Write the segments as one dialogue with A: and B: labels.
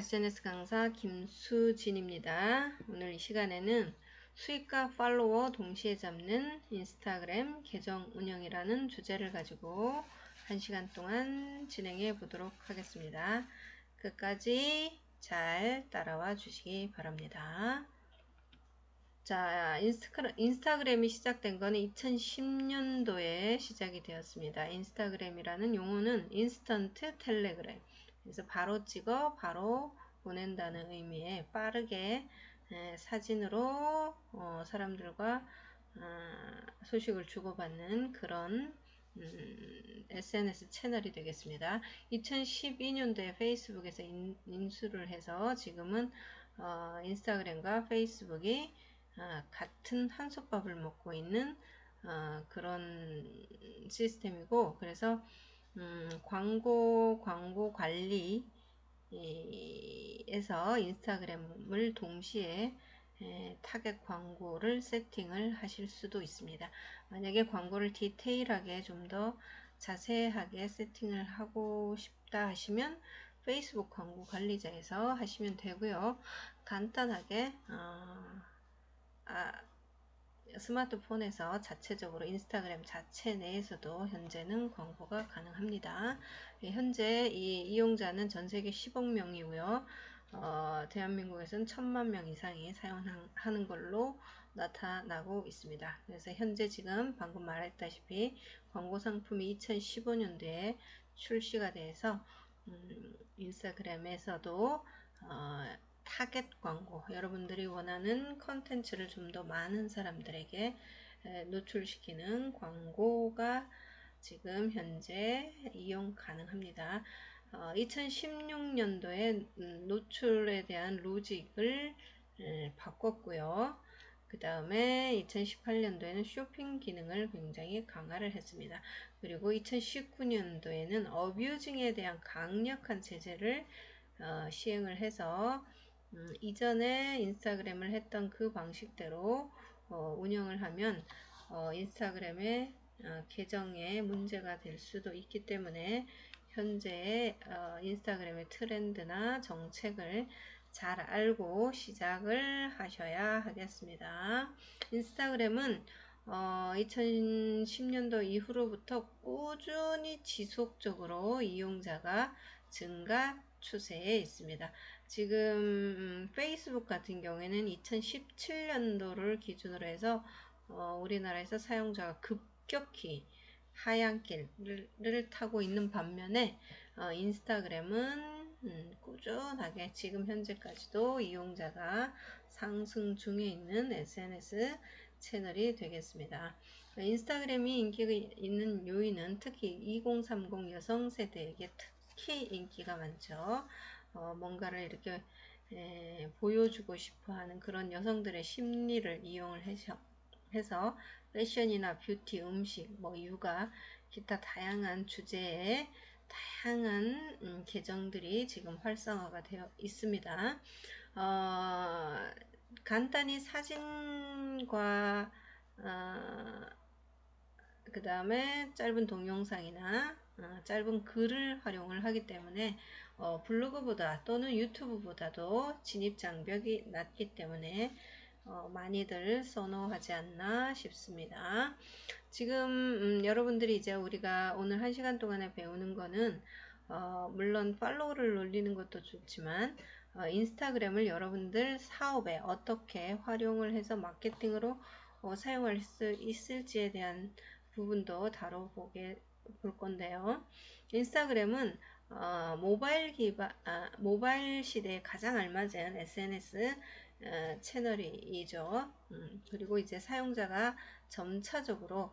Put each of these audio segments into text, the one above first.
A: SNS 강사 김수진입니다. 오늘 이 시간에는 수익과 팔로워 동시에 잡는 인스타그램 계정 운영이라는 주제를 가지고 1시간 동안 진행해 보도록 하겠습니다. 끝까지 잘 따라와 주시기 바랍니다. 자, 인스타그램이 시작된 거는 2010년도에 시작이 되었습니다. 인스타그램이라는 용어는 인스턴트 텔레그램. 그래서 바로 찍어 바로 보낸다는 의미의 빠르게 사진으로 사람들과 소식을 주고받는 그런 SNS 채널이 되겠습니다. 2012년도에 페이스북에서 인수를 해서 지금은 인스타그램과 페이스북이 같은 한솥밥을 먹고 있는 그런 시스템이고, 그래서 광고 관리에서 인스타그램을 동시에 타겟 광고를 세팅을 하실 수도 있습니다. 만약에 광고를 디테일하게 좀 더 자세하게 세팅을 하고 싶다 하시면 페이스북 광고 관리자에서 하시면 되고요. 간단하게 스마트폰에서 자체적으로 인스타그램 자체 내에서도 현재는 광고가 가능합니다. 현재 이 이용자는 전세계 10억 명이고요. 대한민국에서는 1000만 명 이상이 사용하는 걸로 나타나고 있습니다. 그래서 현재 지금 방금 말했다시피 광고 상품이 2015년도에 출시가 돼서 인스타그램에서도 타겟 광고, 여러분들이 원하는 컨텐츠를 좀 더 많은 사람들에게 노출시키는 광고가 지금 현재 이용 가능합니다. 2016년도에 노출에 대한 로직을 바꿨고요. 그 다음에 2018년도에는 쇼핑 기능을 굉장히 강화를 했습니다. 그리고 2019년도에는 어뷰징에 대한 강력한 제재를 시행을 해서 이전에 인스타그램을 했던 그 방식대로 운영을 하면 인스타그램의 계정에 문제가 될 수도 있기 때문에 현재 인스타그램의 트렌드나 정책을 잘 알고 시작을 하셔야 하겠습니다. 인스타그램은 2010년도 이후로부터 꾸준히 지속적으로 이용자가 증가 추세에 있습니다. 지금 페이스북 같은 경우에는 2017년도를 기준으로 해서 우리나라에서 사용자가 급격히 하향 길을 타고 있는 반면에 인스타그램은 꾸준하게 지금 현재까지도 이용자가 상승 중에 있는 SNS 채널이 되겠습니다. 인스타그램이 인기가 있는 요인은 특히 2030 여성 세대에게 특히 인기가 많죠. 뭔가를 이렇게 보여주고 싶어 하는 그런 여성들의 심리를 이용을 해서 패션이나 뷰티, 음식, 육아, 기타 다양한 주제의 다양한 계정들이 지금 활성화가 되어 있습니다. 간단히 사진과 그 다음에 짧은 동영상이나 짧은 글을 활용을 하기 때문에 블로그보다 또는 유튜브보다도 진입 장벽이 낮기 때문에 많이들 선호하지 않나 싶습니다. 지금 여러분들이 이제 우리가 오늘 1시간 동안에 배우는 거는 물론 팔로우를 올리는 것도 좋지만 인스타그램을 여러분들 사업에 어떻게 활용을 해서 마케팅으로 사용할 수 있을지에 대한 부분도 볼 건데요. 인스타그램은 모바일 시대에 가장 알맞은 SNS 채널이죠. 그리고 이제 사용자가 점차적으로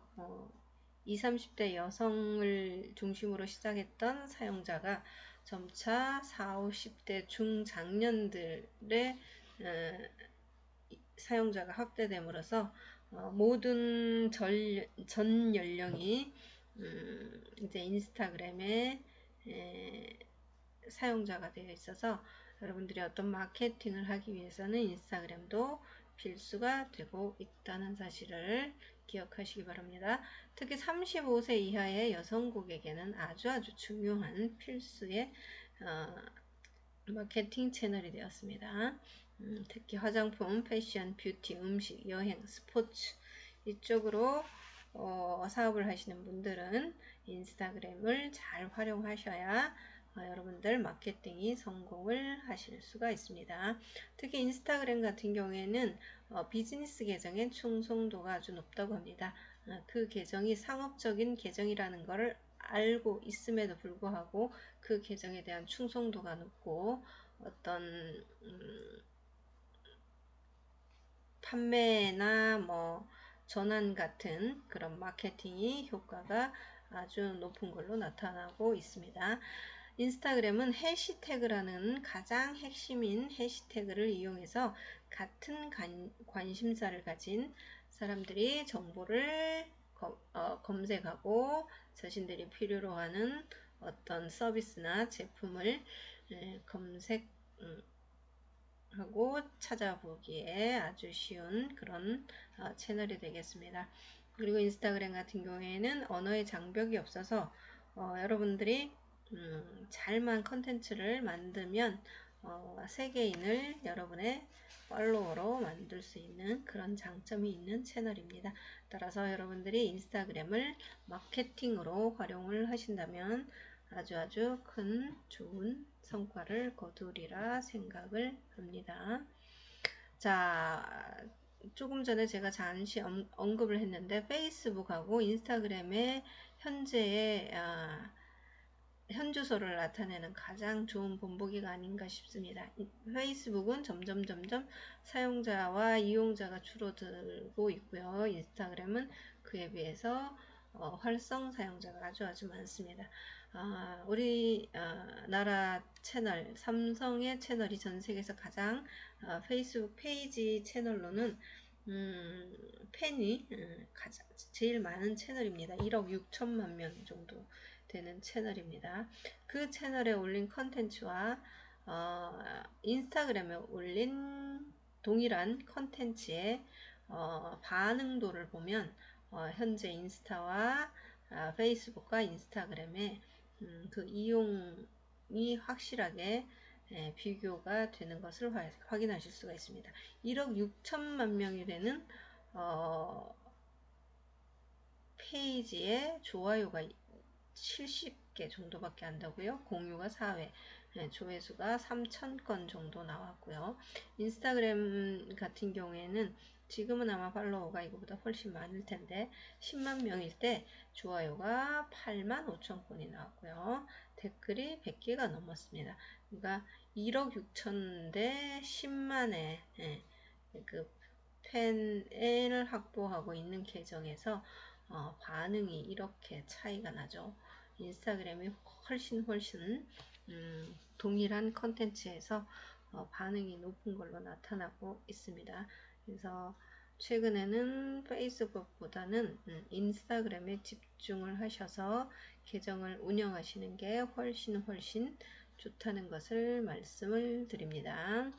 A: 20, 30대 여성을 중심으로 시작했던 사용자가 점차 40, 50대 중장년들의 사용자가 확대됨으로써 모든 전 연령이 이제 인스타그램의 사용자가 되어 있어서 여러분들이 어떤 마케팅을 하기 위해서는 인스타그램도 필수가 되고 있다는 사실을 기억하시기 바랍니다. 특히 35세 이하의 여성 고객에게는 아주 중요한 필수의 마케팅 채널이 되었습니다. 특히 화장품, 패션, 뷰티, 음식, 여행, 스포츠 이쪽으로 사업을 하시는 분들은 인스타그램을 잘 활용하셔야 여러분들 마케팅이 성공을 하실 수가 있습니다. 특히 인스타그램 같은 경우에는 비즈니스 계정의 충성도가 아주 높다고 합니다. 그 계정이 상업적인 계정이라는 것을 알고 있음에도 불구하고 그 계정에 대한 충성도가 높고 어떤 판매나 뭐 전환 같은 그런 마케팅이 효과가 아주 높은 걸로 나타나고 있습니다. 인스타그램은 해시태그라는 가장 핵심인 해시태그를 이용해서 같은 관심사를 가진 사람들이 정보를 검색하고 자신들이 필요로 하는 어떤 서비스나 제품을 검색하고 찾아보기에 아주 쉬운 그런 채널이 되겠습니다. 그리고 인스타그램 같은 경우에는 언어의 장벽이 없어서 여러분들이 잘만 컨텐츠를 만들면 세계인을 여러분의 팔로워로 만들 수 있는 그런 장점이 있는 채널입니다. 따라서 여러분들이 인스타그램을 마케팅으로 활용을 하신다면 아주 큰 좋은 성과를 거두리라 생각을 합니다. 자, 조금 전에 제가 잠시 언급을 했는데 페이스북하고 인스타그램의 현재의 현주소를 나타내는 가장 좋은 본보기가 아닌가 싶습니다. 페이스북은 점점 사용자와 이용자가 줄어들고 있고요. 인스타그램은 그에 비해서 활성 사용자가 아주 많습니다. 우리 나라 채널, 삼성의 채널이 전 세계에서 가장 페이스북 페이지 채널로는 팬이 제일 많은 채널입니다. 1억 6천만 명 정도 되는 채널입니다. 그 채널에 올린 컨텐츠와 인스타그램에 올린 동일한 컨텐츠의 반응도를 보면 현재 인스타와 페이스북과 인스타그램의 그 이용이 확실하게 비교가 되는 것을 확인하실 수가 있습니다. 1억 6천만 명이 되는 페이지에 좋아요가 70개 정도밖에 안 되고요. 공유가 4회, 조회수가 3,000건 정도 나왔고요. 인스타그램 같은 경우에는 지금은 아마 팔로워가 이거보다 훨씬 많을 텐데 10만 명일 때 좋아요가 8만 5천 건이 나왔고요. 댓글이 100개가 넘었습니다. 그러니까 1억 6천 대 10만의 그 팬을 확보하고 있는 계정에서 반응이 이렇게 차이가 나죠. 인스타그램이 훨씬 동일한 컨텐츠에서 반응이 높은 걸로 나타나고 있습니다. 그래서 최근에는 페이스북보다는 인스타그램에 집중을 하셔서 계정을 운영하시는 게 훨씬 좋다는 것을 말씀을 드립니다.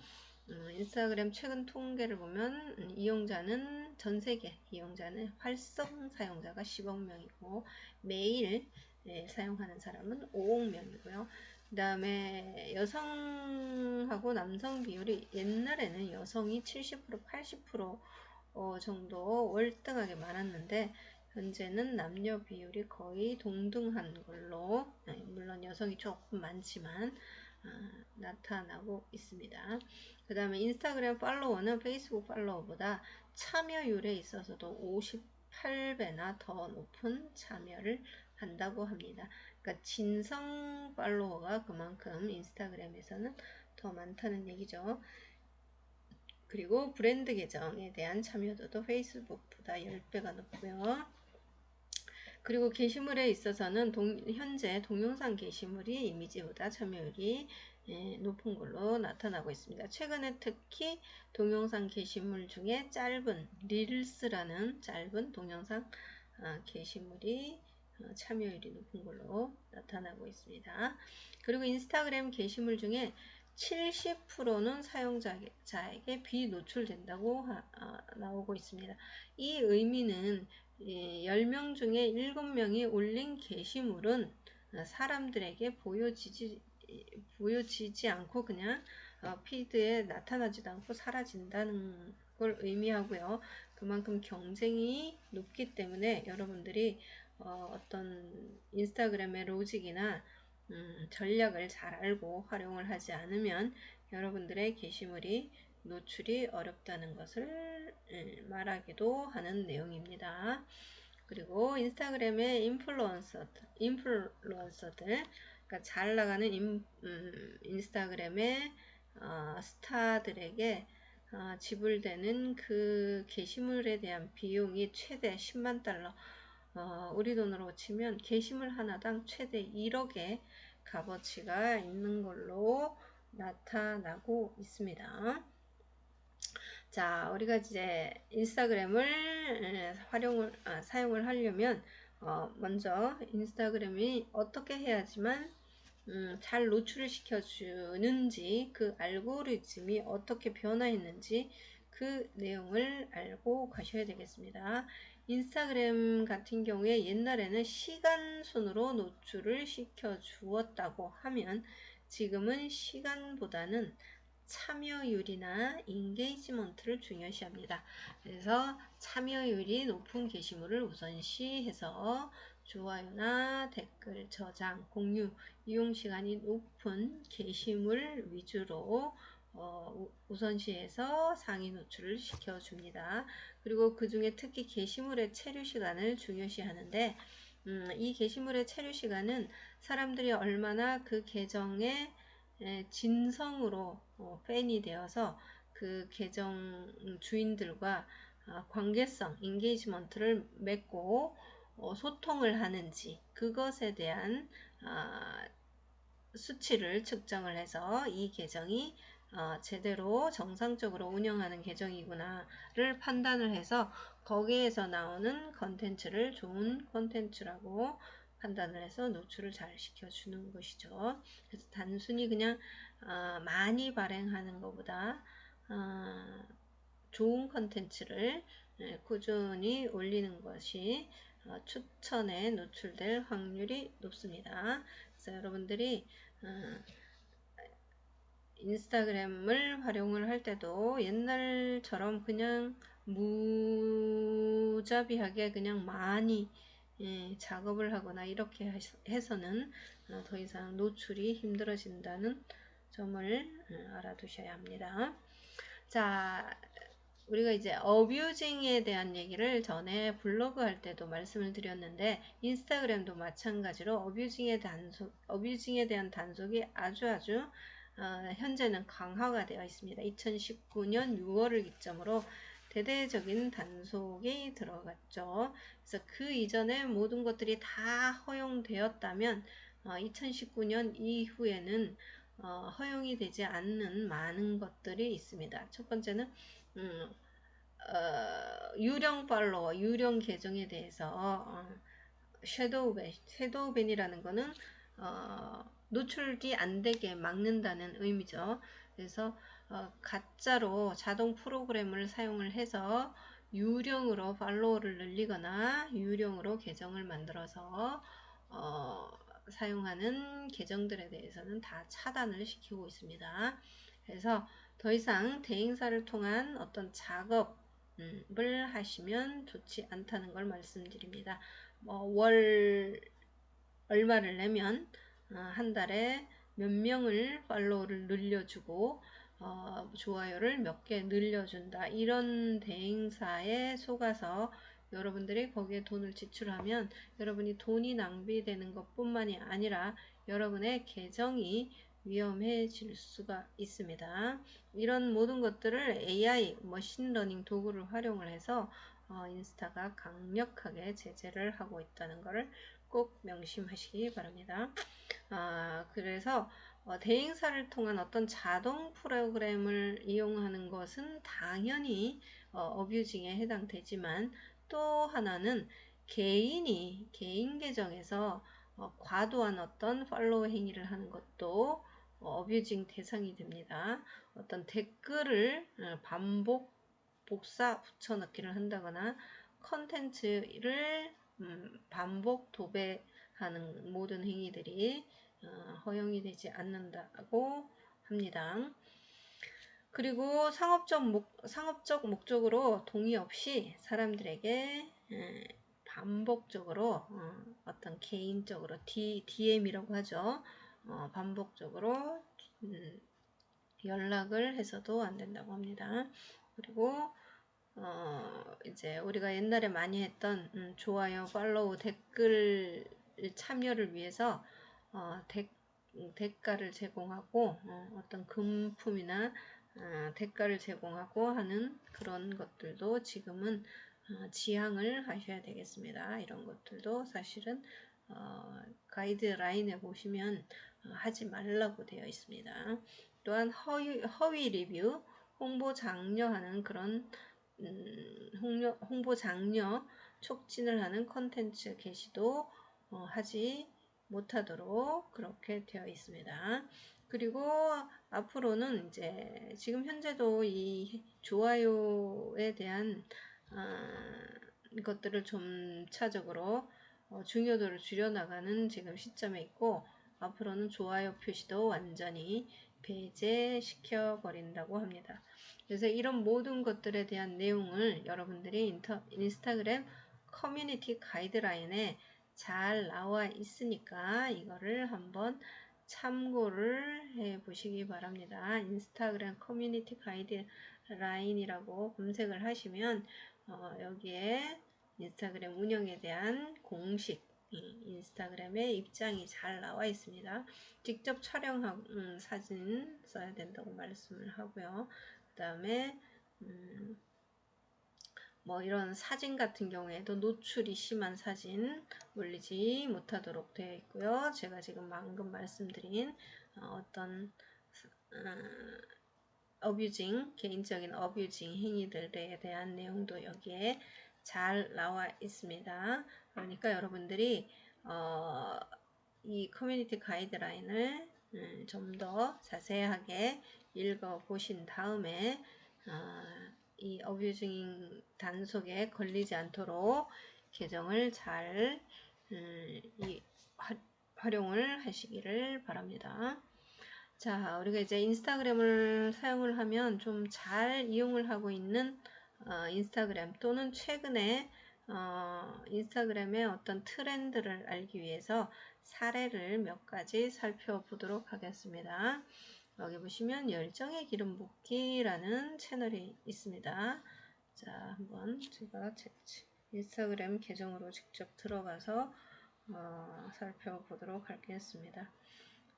A: 인스타그램 최근 통계를 보면 이용자는 전세계 이용자는 활성 사용자가 10억 명이고 매일 사용하는 사람은 5억 명이고요. 그 다음에 여성하고 남성 비율이 옛날에는 여성이 70% 80% 정도 월등하게 많았는데 현재는 남녀 비율이 거의 동등한 걸로 물론 여성이 조금 많지만 나타나고 있습니다. 그 다음에 인스타그램 팔로워는 페이스북 팔로워보다 참여율에 있어서도 58배나 더 높은 참여를 한다고 합니다. 그러니까 진성 팔로워가 그만큼 인스타그램에서는 더 많다는 얘기죠. 그리고 브랜드 계정에 대한 참여도도 페이스북보다 10배가 높고요. 그리고 게시물에 있어서는 현재 동영상 게시물이 이미지보다 참여율이 높은 걸로 나타나고 있습니다. 최근에 특히 동영상 게시물 중에 짧은 릴스라는 짧은 동영상 게시물이 참여율이 높은 걸로 나타나고 있습니다. 그리고 인스타그램 게시물 중에 70%는 사용자에게 비노출된다고 나오고 있습니다. 이 의미는 10명 중에 7명이 올린 게시물은 사람들에게 보여지지 보여지지 않고 그냥 피드에 나타나지도 않고 사라진다는 걸 의미하고요. 그만큼 경쟁이 높기 때문에 여러분들이 어떤 인스타그램의 로직이나 전략을 잘 알고 활용을 하지 않으면 여러분들의 게시물이 노출이 어렵다는 것을 말하기도 하는 내용입니다. 그리고 인스타그램의 인플루언서들, 그러니까 잘 나가는 인스타그램의 스타들에게 지불되는 그 게시물에 대한 비용이 최대 10만 달러, 우리 돈으로 치면 게시물 하나당 최대 1억의 값어치가 있는 걸로 나타나고 있습니다. 자, 우리가 이제 인스타그램을 사용을 하려면 먼저 인스타그램이 어떻게 해야지만 잘 노출을 시켜주는지, 그 알고리즘이 어떻게 변화했는지 그 내용을 알고 가셔야 되겠습니다. 인스타그램 같은 경우에 옛날에는 시간순으로 노출을 시켜 주었다고 하면 지금은 시간보다는 참여율이나 인게이지먼트를 중요시합니다. 그래서 참여율이 높은 게시물을 우선시해서 좋아요나 댓글 저장, 공유, 이용 시간이 높은 게시물 위주로 우선시해서 상위 노출을 시켜줍니다. 그리고 그 중에 특히 게시물의 체류 시간을 중요시하는데 이 게시물의 체류 시간은 사람들이 얼마나 그 계정에 진성으로 팬이 되어서 그 계정 주인들과 관계성, 인게이지먼트를 맺고 소통을 하는지 그것에 대한 수치를 측정을 해서 이 계정이 제대로 정상적으로 운영하는 계정이구나를 판단을 해서 거기에서 나오는 컨텐츠를 좋은 컨텐츠라고 판단을 해서 노출을 잘 시켜주는 것이죠. 그래서 단순히 그냥 많이 발행하는 것보다 좋은 컨텐츠를 꾸준히 올리는 것이 추천에 노출될 확률이 높습니다. 그래서 여러분들이 인스타그램을 활용을 할 때도 옛날처럼 그냥 무자비하게 그냥 많이 작업을 하거나 이렇게 해서는 더 이상 노출이 힘들어진다는 점을 알아두셔야 합니다. 자, 우리가 이제 어뷰징에 대한 얘기를 전에 블로그 할 때도 말씀을 드렸는데 인스타그램도 마찬가지로 어뷰징에 대한 단속이 아주 현재는 강화가 되어 있습니다. 2019년 6월을 기점으로 대대적인 단속이 들어갔죠. 그래서 그 이전에 모든 것들이 다 허용되었다면 2019년 이후에는 허용이 되지 않는 많은 것들이 있습니다. 첫 번째는 유령 팔로워, 유령 계정에 대해서 섀도우밴이라는 거는 노출이 안 되게 막는다는 의미죠. 그래서 가짜로 자동 프로그램을 사용을 해서 유령으로 팔로워를 늘리거나 유령으로 계정을 만들어서 사용하는 계정들에 대해서는 다 차단을 시키고 있습니다. 그래서 더 이상 대행사를 통한 어떤 작업을 하시면 좋지 않다는 걸 말씀드립니다. 월 얼마를 내면 한 달에 몇 명을 팔로우를 늘려주고 좋아요를 몇 개 늘려준다. 이런 대행사에 속아서 여러분들이 거기에 돈을 지출하면 여러분이 돈이 낭비되는 것뿐만이 아니라 여러분의 계정이 위험해질 수가 있습니다. 이런 모든 것들을 AI, 머신러닝 도구를 활용을 해서 인스타가 강력하게 제재를 하고 있다는 것을 꼭 명심하시기 바랍니다. 그래서 대행사를 통한 어떤 자동 프로그램을 이용하는 것은 당연히 어뷰징에 해당되지만 또 하나는 개인 계정에서 과도한 어떤 팔로우 행위를 하는 것도 어뷰징 대상이 됩니다. 어떤 댓글을 복사 붙여넣기를 한다거나 컨텐츠를 반복 도배하는 모든 행위들이 허용이 되지 않는다고 합니다. 그리고 상업적 목적으로 동의 없이 사람들에게 반복적으로 어떤 개인적으로 DM이라고 하죠. 반복적으로 연락을 해서도 안 된다고 합니다. 그리고 이제 우리가 옛날에 많이 했던 좋아요, 팔로우, 댓글 참여를 위해서 대가를 제공하고 어떤 금품이나 대가를 제공하고 하는 그런 것들도 지금은 지양을 하셔야 되겠습니다. 이런 것들도 사실은 가이드라인에 보시면 하지 말라고 되어 있습니다. 또한 허위 리뷰, 홍보 장려하는 그런 홍보 장려 촉진을 하는 컨텐츠 게시도 하지 못하도록 그렇게 되어 있습니다. 그리고 앞으로는 이제 지금 현재도 이 좋아요에 대한 것들을 점차적으로 중요도를 줄여나가는 지금 시점에 있고, 앞으로는 좋아요 표시도 완전히 배제시켜 버린다고 합니다. 그래서 이런 모든 것들에 대한 내용을 여러분들이 인스타그램 커뮤니티 가이드라인에 잘 나와 있으니까 이거를 한번 참고를 해 보시기 바랍니다. 인스타그램 커뮤니티 가이드라인이라고 검색을 하시면 여기에 인스타그램 운영에 대한 공식 인스타그램의 입장이 잘 나와 있습니다. 직접 촬영한 사진 써야 된다고 말씀을 하고요. 그 다음에 뭐 이런 사진 같은 경우에도 노출이 심한 사진 올리지 못하도록 되어 있고요. 제가 지금 방금 말씀드린 어떤 개인적인 어뷰징 행위들에 대한 내용도 여기에 잘 나와 있습니다. 그러니까 여러분들이 이 커뮤니티 가이드라인을 좀 더 자세하게 읽어보신 다음에 이 어뷰징 단속에 걸리지 않도록 계정을 잘 활용을 하시기를 바랍니다. 자, 우리가 이제 인스타그램을 사용을 하면 좀 잘 이용을 하고 있는 인스타그램 또는 최근에 인스타그램의 어떤 트렌드를 알기 위해서 사례를 몇 가지 살펴보도록 하겠습니다. 여기 보시면 열정의 기름 붓기라는 채널이 있습니다. 자, 한번 제가 인스타그램 계정으로 직접 들어가서 살펴보도록 하겠습니다.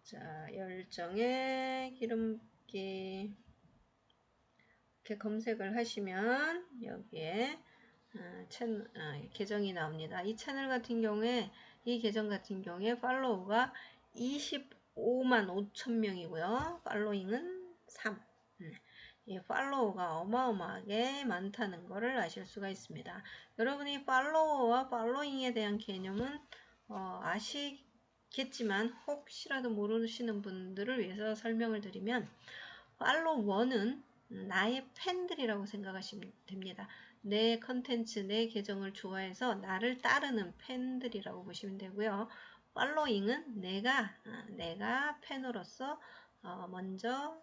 A: 자, 열정의 기름 붓기 이렇게 검색을 하시면 여기에 계정이 나옵니다. 이 채널 같은 경우에 이 계정 같은 경우에 팔로우가 25만 5천 명이고요. 팔로잉은 3. 이 팔로우가 어마어마하게 많다는 것을 아실 수가 있습니다. 여러분이 팔로워와 팔로잉에 대한 개념은 아시겠지만 혹시라도 모르시는 분들을 위해서 설명을 드리면 팔로워는 나의 팬들이라고 생각하시면 됩니다. 내 컨텐츠, 내 계정을 좋아해서 나를 따르는 팬들이라고 보시면 되고요. 팔로잉은 내가 팬으로서 먼저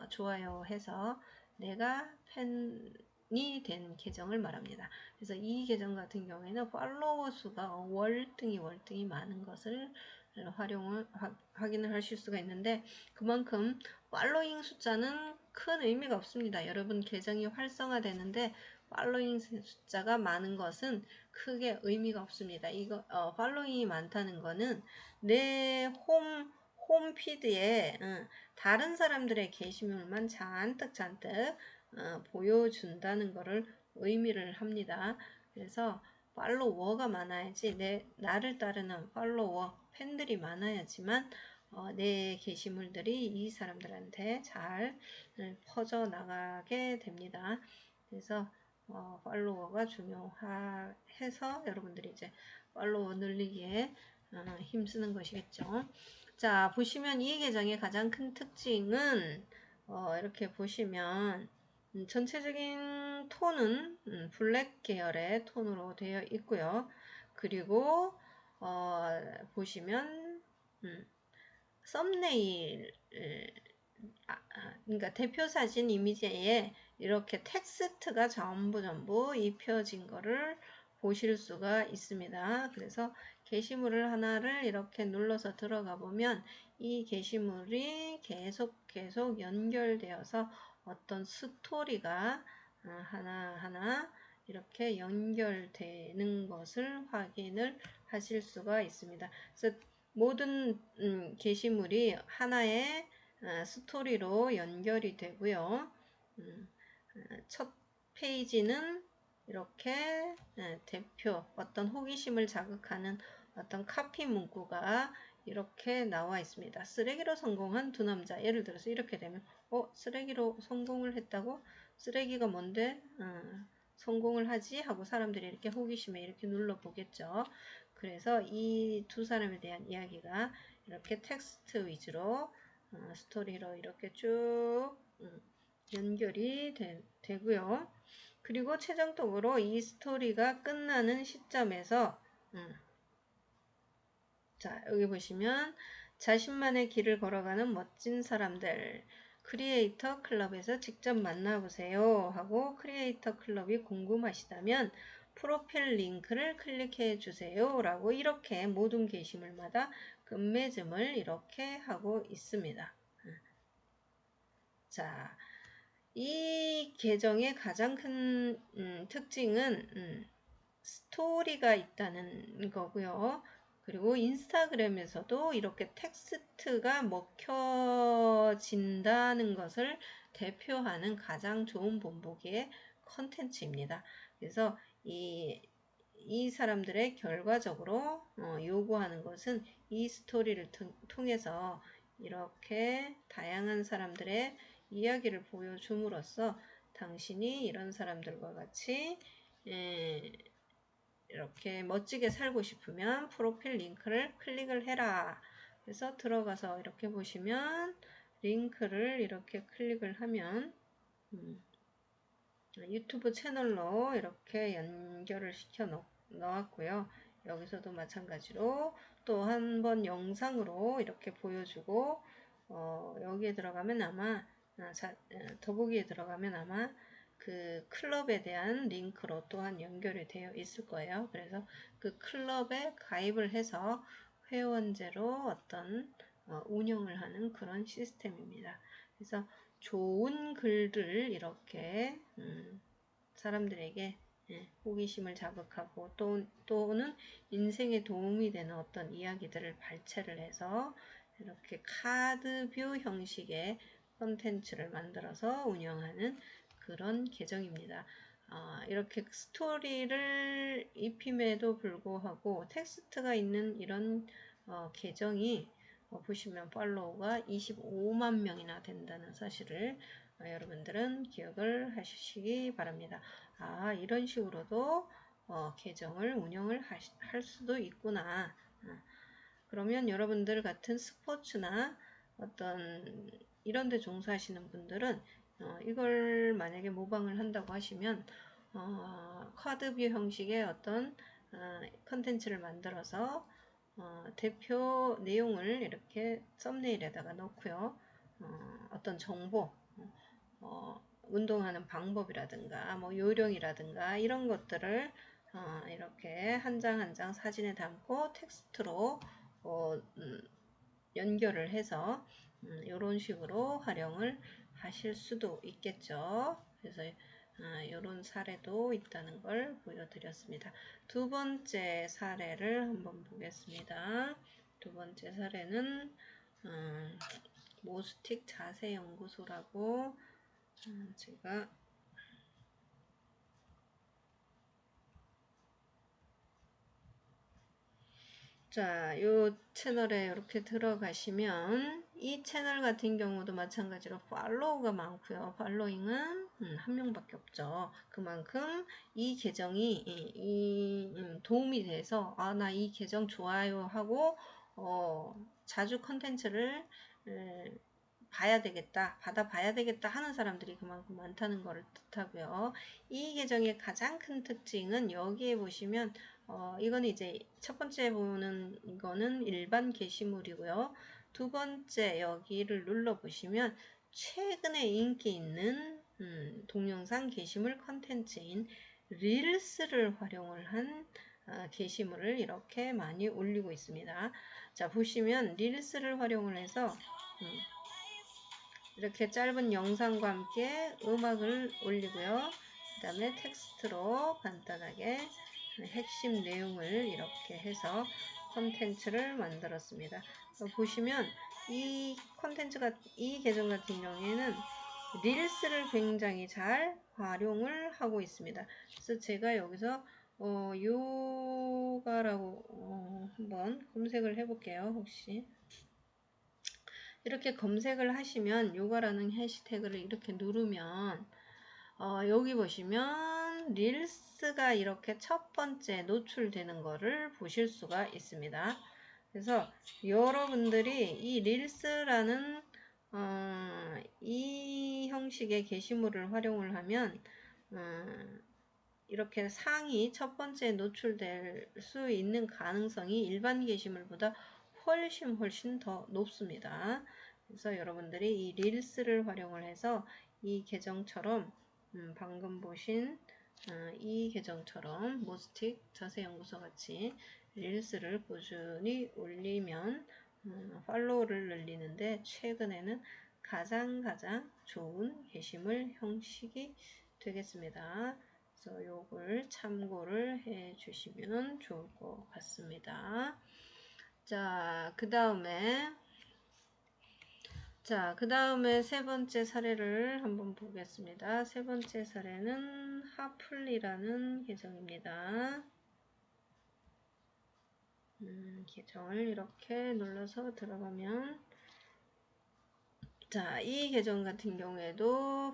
A: 좋아요해서 내가 팬이 된 계정을 말합니다. 그래서 이 계정 같은 경우에는 팔로워 수가 월등히 많은 것을 확인을 하실 수가 있는데, 그만큼 팔로잉 숫자는 큰 의미가 없습니다. 여러분 계정이 활성화되는데 팔로잉 숫자가 많은 것은 크게 의미가 없습니다. 이거 팔로잉이 많다는 거는 내 홈피드에 다른 사람들의 게시물만 잔뜩 보여준다는 것을 의미를 합니다. 그래서 팔로워가 많아야지, 나를 따르는 팔로워 팬들이 많아야지만 내 게시물들이 이 사람들한테 잘 퍼져나가게 됩니다. 그래서 팔로워가 중요해서 여러분들이 이제 팔로워 늘리기에 힘쓰는 것이겠죠. 자, 보시면 이 계정의 가장 큰 특징은 이렇게 보시면 전체적인 톤은 블랙 계열의 톤으로 되어 있고요. 그리고 보시면 썸네일, 그러니까 대표 사진 이미지에 이렇게 텍스트가 전부 입혀진 거를 보실 수가 있습니다. 그래서 게시물을 하나를 이렇게 눌러서 들어가 보면 이 게시물이 계속 연결되어서 어떤 스토리가 하나하나 이렇게 연결되는 것을 확인을 하실 수가 있습니다. 그래서 모든 게시물이 하나의 스토리로 연결이 되고요. 첫 페이지는 이렇게 대표 어떤 호기심을 자극하는 어떤 카피 문구가 이렇게 나와 있습니다. 쓰레기로 성공한 두 남자. 예를 들어서 이렇게 되면 쓰레기로 성공을 했다고? 쓰레기가 뭔데 성공을 하지? 하고 사람들이 이렇게 호기심에 이렇게 눌러보겠죠. 그래서 이 두 사람에 대한 이야기가 이렇게 텍스트 위주로 스토리로 이렇게 쭉 연결이 되고요. 그리고 최종적으로 이 스토리가 끝나는 시점에서 자, 여기 보시면 자신만의 길을 걸어가는 멋진 사람들 크리에이터 클럽에서 직접 만나보세요 하고 크리에이터 클럽이 궁금하시다면 프로필 링크를 클릭해 주세요 라고 이렇게 모든 게시물마다 끝맺음을 이렇게 하고 있습니다. 자, 이 계정의 가장 큰 특징은 스토리가 있다는 거고요. 그리고 인스타그램에서도 이렇게 텍스트가 먹혀진다는 것을 대표하는 가장 좋은 본보기의 컨텐츠입니다. 그래서 이 사람들의 결과적으로 요구하는 것은 이 스토리를 통해서 이렇게 다양한 사람들의 이야기를 보여줌으로써 당신이 이런 사람들과 같이 이렇게 멋지게 살고 싶으면 프로필 링크를 클릭을 해라. 그래서 들어가서 이렇게 보시면 링크를 이렇게 클릭을 하면 유튜브 채널로 이렇게 연결을 시켜 놓았고요. 여기서도 마찬가지로 또 한 번 영상으로 이렇게 보여주고 여기에 들어가면 아마 더보기에 들어가면 아마 그 클럽에 대한 링크로 또한 연결이 되어 있을 거예요. 그래서 그 클럽에 가입을 해서 회원제로 어떤 운영을 하는 그런 시스템입니다. 그래서 좋은 글들 이렇게 사람들에게 호기심을 자극하고 또는 인생에 도움이 되는 어떤 이야기들을 발췌를 해서 이렇게 카드뷰 형식의 콘텐츠를 만들어서 운영하는 그런 계정입니다. 이렇게 스토리를 입힘에도 불구하고 텍스트가 있는 이런 계정이 보시면 팔로우가 25만 명이나 된다는 사실을 여러분들은 기억을 하시기 바랍니다. 이런 식으로도 계정을 운영을 할 수도 있구나. 그러면 여러분들 같은 스포츠나 어떤 이런 데 종사하시는 분들은 이걸 만약에 모방을 한다고 하시면 카드뷰 형식의 어떤 컨텐츠를 만들어서 대표 내용을 이렇게 썸네일에다가 넣고요. 어떤 정보, 운동하는 방법이라든가 뭐 요령이라든가 이런 것들을 이렇게 한 장 한 장 사진에 담고 텍스트로 연결을 해서 이런 식으로 활용을 하실 수도 있겠죠. 그래서 이런 사례도 있다는 걸 보여드렸습니다. 두 번째 사례를 한번 보겠습니다. 두 번째 사례는 모스틱 자세연구소라고 제가 자, 요 채널에 이렇게 들어가시면 이 채널 같은 경우도 마찬가지로 팔로우가 많고요. 팔로잉은 한 명밖에 없죠. 그만큼 이 계정이 도움이 돼서 나 이 계정 좋아요 하고 자주 컨텐츠를 봐야 되겠다, 받아봐야 되겠다 하는 사람들이 그만큼 많다는 것을 뜻하고요. 이 계정의 가장 큰 특징은 여기에 보시면 이거는 이제 첫 번째 보는 이거는 일반 게시물이고요. 두 번째 여기를 눌러보시면 최근에 인기 있는 동영상 게시물 컨텐츠인 릴스를 활용을 한 게시물을 이렇게 많이 올리고 있습니다. 자, 보시면 릴스를 활용을 해서 이렇게 짧은 영상과 함께 음악을 올리고요. 그 다음에 텍스트로 간단하게 핵심 내용을 이렇게 해서 콘텐츠를 만들었습니다. 보시면 이 이 계정 같은 경우에는 릴스를 굉장히 잘 활용을 하고 있습니다. 그래서 제가 여기서 요가라고 한번 검색을 해볼게요. 혹시 이렇게 검색을 하시면 요가라는 해시태그를 이렇게 누르면 여기 보시면 릴스가 이렇게 첫 번째 노출되는 거를 보실 수가 있습니다. 그래서 여러분들이 이 릴스라는 이 형식의 게시물을 활용을 하면 이렇게 상이 첫 번째 노출될 수 있는 가능성이 일반 게시물보다 훨씬 더 높습니다. 그래서 여러분들이 이 릴스를 활용을 해서 이 계정처럼 방금 보신 이 계정처럼 모스틱 자세연구소 같이 릴스를 꾸준히 올리면 팔로우를 늘리는데 최근에는 가장 좋은 게시물 형식이 되겠습니다. 그래서 요걸 참고를 해 주시면 좋을 것 같습니다. 자, 그 다음에 세 번째 사례를 한번 보겠습니다. 세 번째 사례는 하플리라는 계정입니다. 계정을 이렇게 눌러서 들어가면 자, 이 계정 같은 경우에도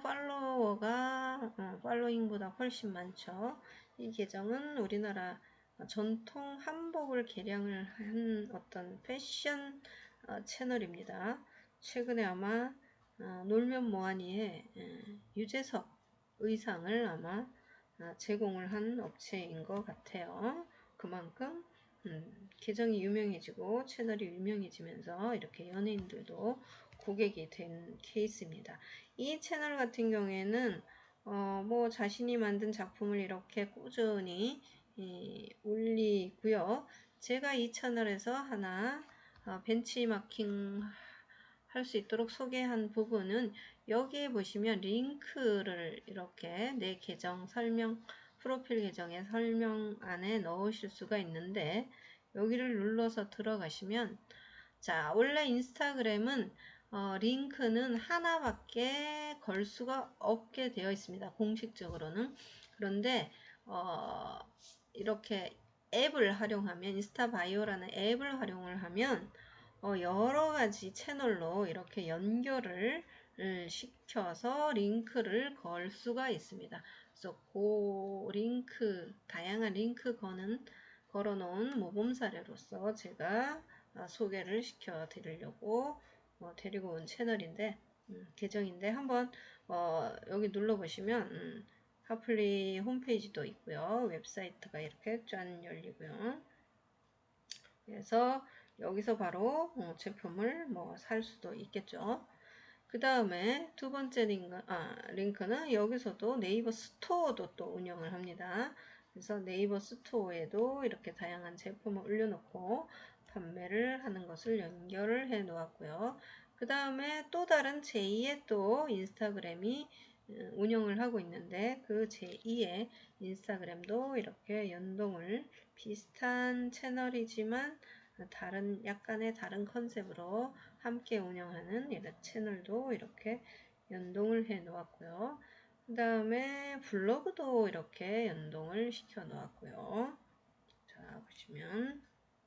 A: 팔로잉보다 훨씬 많죠. 이 계정은 우리나라 전통 한복을 개량을 한 어떤 패션 채널입니다. 최근에 아마 놀면 뭐하니에 유재석 의상을 아마 제공을 한 업체인 것 같아요. 그만큼 계정이 유명해지고 채널이 유명해지면서 이렇게 연예인들도 고객이 된 케이스입니다. 이 채널 같은 경우에는 뭐 자신이 만든 작품을 이렇게 꾸준히 올리고요. 제가 이 채널에서 하나 벤치마킹 할 수 있도록 소개한 부분은 여기에 보시면 링크를 이렇게 내 계정 설명 프로필 계정의 설명 안에 넣으실 수가 있는데 여기를 눌러서 들어가시면 자, 원래 인스타그램은 링크는 하나밖에 걸 수가 없게 되어 있습니다. 공식적으로는. 그런데 이렇게 앱을 활용하면 인스타 바이오라는 앱을 활용을 하면 여러 가지 채널로 이렇게 연결을 시켜서 링크를 걸 수가 있습니다. 그래서 그 링크, 다양한 링크 걸어놓은 모범 사례로서 제가 소개를 시켜 드리려고 데리고 온 채널인데 계정인데 한번 여기 눌러 보시면 하플리 홈페이지도 있고요. 웹사이트가 이렇게 짠 열리고요. 그래서 여기서 바로 제품을 살 수도 있겠죠. 그 다음에 두 번째 링크는 여기서도 네이버 스토어도 또 운영을 합니다. 그래서 네이버 스토어에도 이렇게 다양한 제품을 올려놓고 판매를 하는 것을 연결을 해 놓았고요. 그 다음에 또 다른 제2의 또 인스타그램이 운영을 하고 있는데 그 제2의 인스타그램도 이렇게 연동을 비슷한 채널이지만 약간의 다른 컨셉으로 함께 운영하는 이런 채널도 이렇게 연동을 해 놓았고요. 그 다음에 블로그도 이렇게 연동을 시켜 놓았고요. 자, 보시면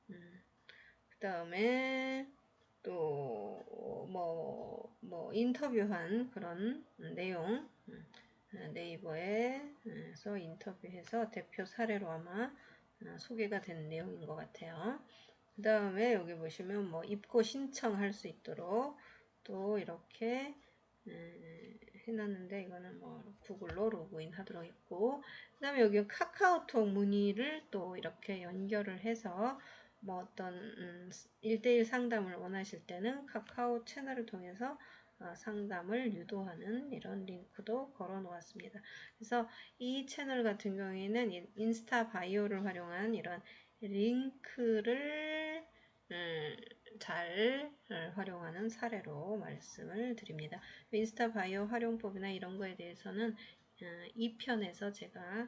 A: 그 다음에 또 인터뷰한 그런 내용 네이버에서 인터뷰해서 대표 사례로 아마 소개가 된 내용인 것 같아요. 그 다음에 여기 보시면 입고 신청할 수 있도록 또 이렇게 해놨는데 이거는 구글로 로그인 하도록 했고 그 다음에 여기 카카오톡 문의를 또 이렇게 연결을 해서 뭐 어떤 1대1 상담을 원하실 때는 카카오 채널을 통해서 상담을 유도하는 이런 링크도 걸어 놓았습니다. 그래서 이 채널 같은 경우에는 인스타 바이오를 활용한 이런 링크를 잘 활용하는 사례로 말씀을 드립니다. 인스타 바이오 활용법이나 이런 거에 대해서는 2편에서 제가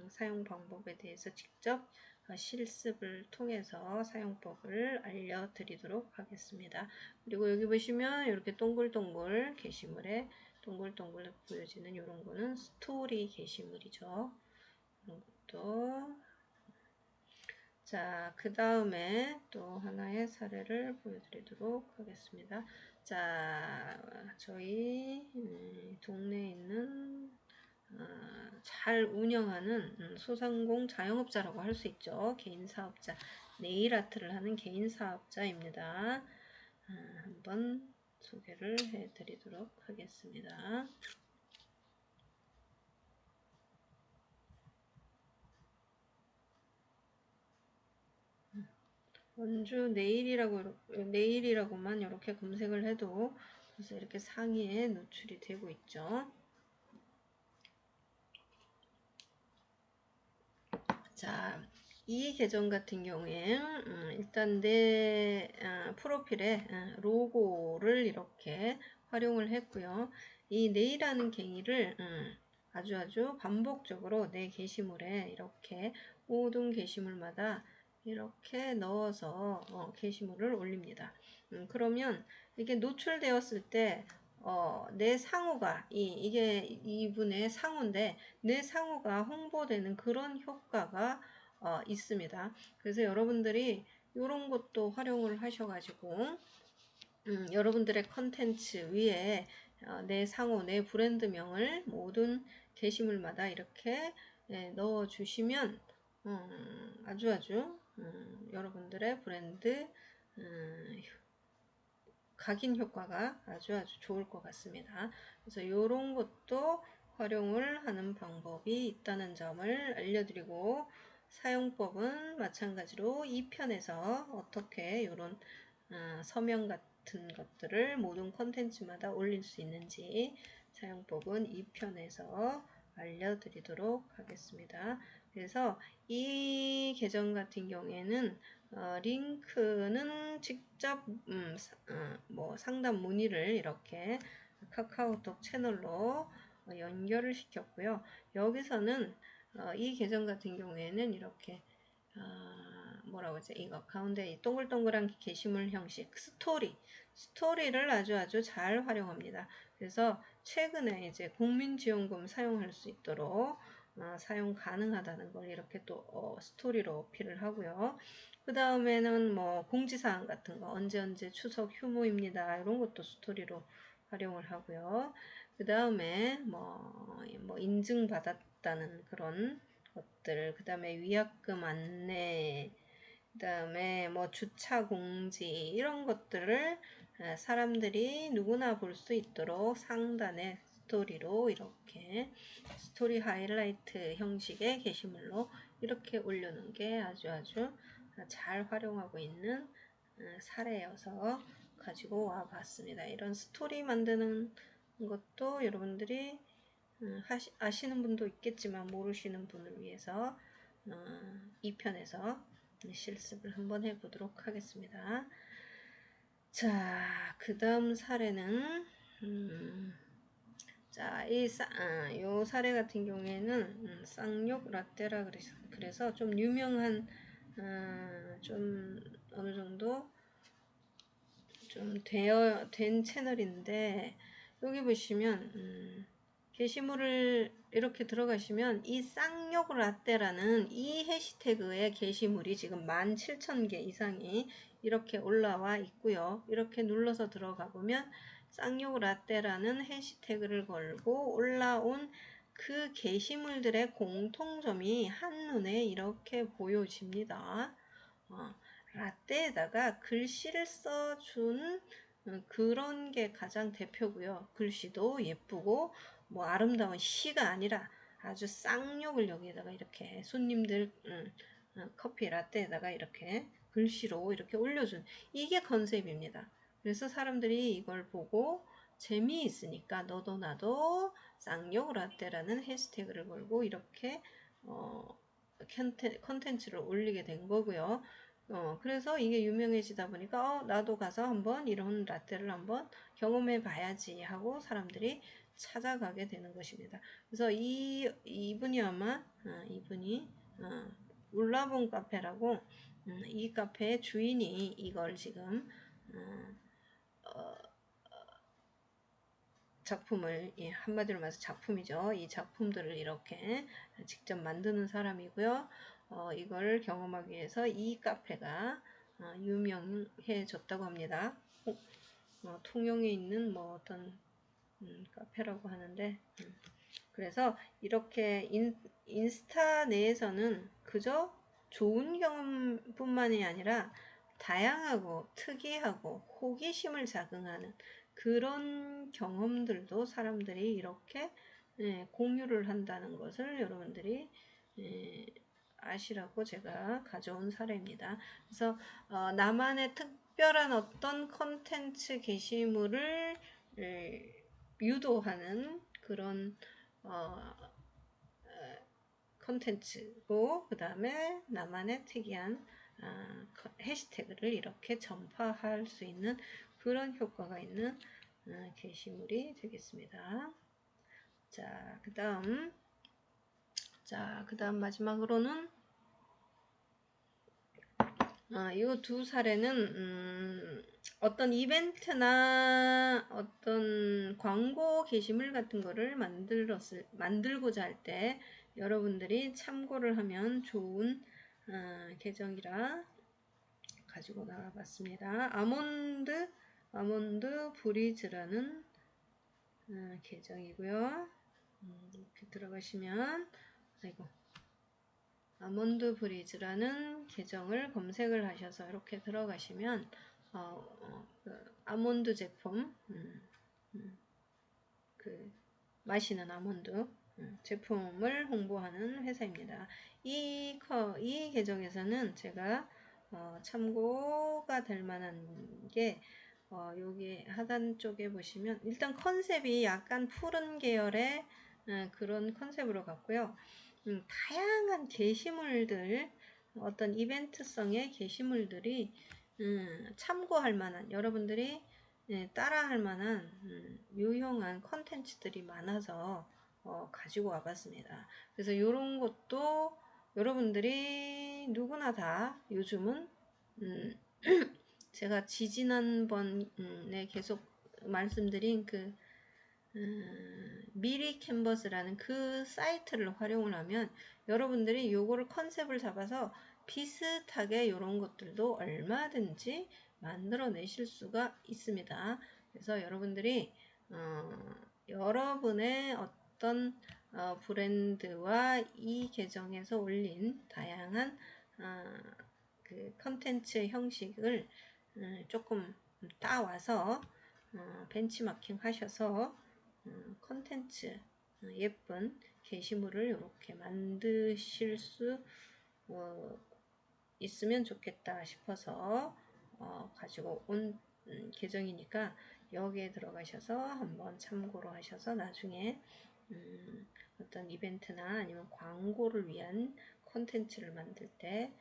A: 사용 방법에 대해서 직접 실습을 통해서 사용법을 알려드리도록 하겠습니다. 그리고 여기 보시면 이렇게 동글동글 게시물에 동글동글 보여지는 이런 거는 스토리 게시물이죠. 이런 것도. 자, 그 다음에 또 하나의 사례를 보여드리도록 하겠습니다. 자, 저희 동네에 있는 잘 운영하는 소상공 자영업자라고 할 수 있죠. 개인 사업자, 네일 아트를 하는 개인 사업자입니다. 한번 소개를 해드리도록 하겠습니다. 원주 네일이라고만 이렇게 검색을 해도 그래서 이렇게 상위에 노출이 되고 있죠. 자, 이 계정 같은 경우에 일단 내 프로필에 로고를 이렇게 활용을 했고요. 이 네일하는 갱이를 아주 반복적으로 내 게시물에 이렇게 모든 게시물마다 이렇게 넣어서 게시물을 올립니다. 그러면 이게 노출되었을 때 내 상호가 이게 이분의 상호인데 내 상호가 홍보되는 그런 효과가 있습니다. 그래서 여러분들이 이런 것도 활용을 하셔가지고 여러분들의 컨텐츠 위에 내 상호, 내 브랜드명을 모든 게시물마다 이렇게 넣어주시면 아주 여러분들의 브랜드 각인 효과가 아주 좋을 것 같습니다. 그래서 이런 것도 활용을 하는 방법이 있다는 점을 알려드리고 사용법은 마찬가지로 2편에서 어떻게 이런 서명 같은 것들을 모든 컨텐츠마다 올릴 수 있는지 사용법은 2편에서 알려드리도록 하겠습니다. 그래서 이 계정 같은 경우에는 링크는 직접 뭐 상담 문의를 이렇게 카카오톡 채널로 연결을 시켰고요. 여기서는 이 계정 같은 경우에는 이렇게 뭐라고 하지? 이거 가운데 이 동글동글한 게시물 형식 스토리를 아주 잘 활용합니다. 그래서 최근에 이제 국민지원금 사용할 수 있도록 사용 가능하다는 걸 이렇게 또 스토리로 어필을 하고요. 그 다음에는 뭐 공지사항 같은 거 언제 추석 휴무입니다. 이런 것도 스토리로 활용을 하고요. 그 다음에 뭐 인증받았다는 그런 것들, 그 다음에 위약금 안내, 그 다음에 뭐 주차 공지 이런 것들을 사람들이 누구나 볼 수 있도록 상단에 스토리로 이렇게 스토리 하이라이트 형식의 게시물로 이렇게 올려놓은 게 아주 잘 활용하고 있는 사례여서 가지고 와 봤습니다. 이런 스토리 만드는 것도 여러분들이 아시는 분도 있겠지만 모르시는 분을 위해서 2편에서 실습을 한번 해보도록 하겠습니다. 자, 그 다음 사례는 자, 요 사례 같은 경우에는 쌍욕 라떼라 그래서 좀 유명한 좀 어느 정도 좀 된 채널인데 여기 보시면 게시물을 이렇게 들어가시면 이 쌍욕 라떼라는 이 해시태그의 게시물이 지금 17,000개 이상이 이렇게 올라와 있고요. 이렇게 눌러서 들어가 보면 쌍욕 라떼라는 해시태그를 걸고 올라온 그 게시물들의 공통점이 한눈에 이렇게 보여집니다. 라떼에다가 글씨를 써준 그런 게 가장 대표고요. 글씨도 예쁘고 뭐 아름다운 시가 아니라 아주 쌍욕을 여기에다가 이렇게 손님들 커피 라떼에다가 이렇게 글씨로 이렇게 올려준 이게 컨셉입니다. 그래서 사람들이 이걸 보고 재미있으니까 너도 나도 쌍욕 라떼라는 해시태그를 걸고 이렇게 컨텐츠를 올리게 된 거고요. 그래서 이게 유명해지다 보니까 나도 가서 한번 이런 라떼를 한번 경험해 봐야지 하고 사람들이 찾아가게 되는 것입니다. 그래서 이분이 아마 이분이 울라본 카페라고 이 카페의 주인이 이걸 지금 작품을 한마디로 말해서 작품이죠. 이 작품들을 이렇게 직접 만드는 사람이고요. 이걸 경험하기 위해서 이 카페가 유명해졌다고 합니다. 통영에 있는 뭐 어떤 카페라고 하는데 그래서 이렇게 인스타 내에서는 그저 좋은 경험뿐만이 아니라 다양하고 특이하고 호기심을 자극하는 그런 경험들도 사람들이 이렇게 공유를 한다는 것을 여러분들이 아시라고 제가 가져온 사례입니다. 그래서 나만의 특별한 어떤 컨텐츠 게시물을 유도하는 그런 컨텐츠고 그 다음에 나만의 특이한 해시태그를 이렇게 전파할 수 있는 그런 효과가 있는 게시물이 되겠습니다. 자, 그 다음 마지막으로는 이 두 사례는 어떤 이벤트나 어떤 광고 게시물 같은 거를 만들고자 할 때 여러분들이 참고를 하면 좋은 계정이라 가지고 나와봤습니다. 아몬드 브리즈라는 계정이고요. 이렇게 들어가시면 아몬드 브리즈라는 계정을 검색을 하셔서 이렇게 들어가시면 그 아몬드 제품 그 마시는 아몬드 제품을 홍보하는 회사입니다. 이 계정에서는 제가 참고가 될 만한 게 여기 하단 쪽에 보시면 일단 컨셉이 약간 푸른 계열의 그런 컨셉으로 갔고요. 다양한 게시물들 어떤 이벤트성의 게시물들이 참고할 만한 여러분들이 따라할 만한 유용한 컨텐츠들이 많아서 가지고 와봤습니다. 그래서 이런 것도 여러분들이 누구나 다 요즘은 제가 지지난번에 계속 말씀드린 그 미리 캔버스라는 그 사이트를 활용을 하면 여러분들이 요거를 컨셉을 잡아서 비슷하게 이런 것들도 얼마든지 만들어 내실 수가 있습니다. 그래서 여러분들이 여러분의 어떤 브랜드와 이 계정에서 올린 다양한 그 컨텐츠 형식을 조금 따와서 벤치마킹 하셔서 컨텐츠 예쁜 게시물을 이렇게 만드실 수 있으면 좋겠다 싶어서 가지고 온 계정이니까 여기에 들어가셔서 한번 참고로 하셔서 나중에 어떤 이벤트나 아니면 광고를 위한 컨텐츠를 만들 때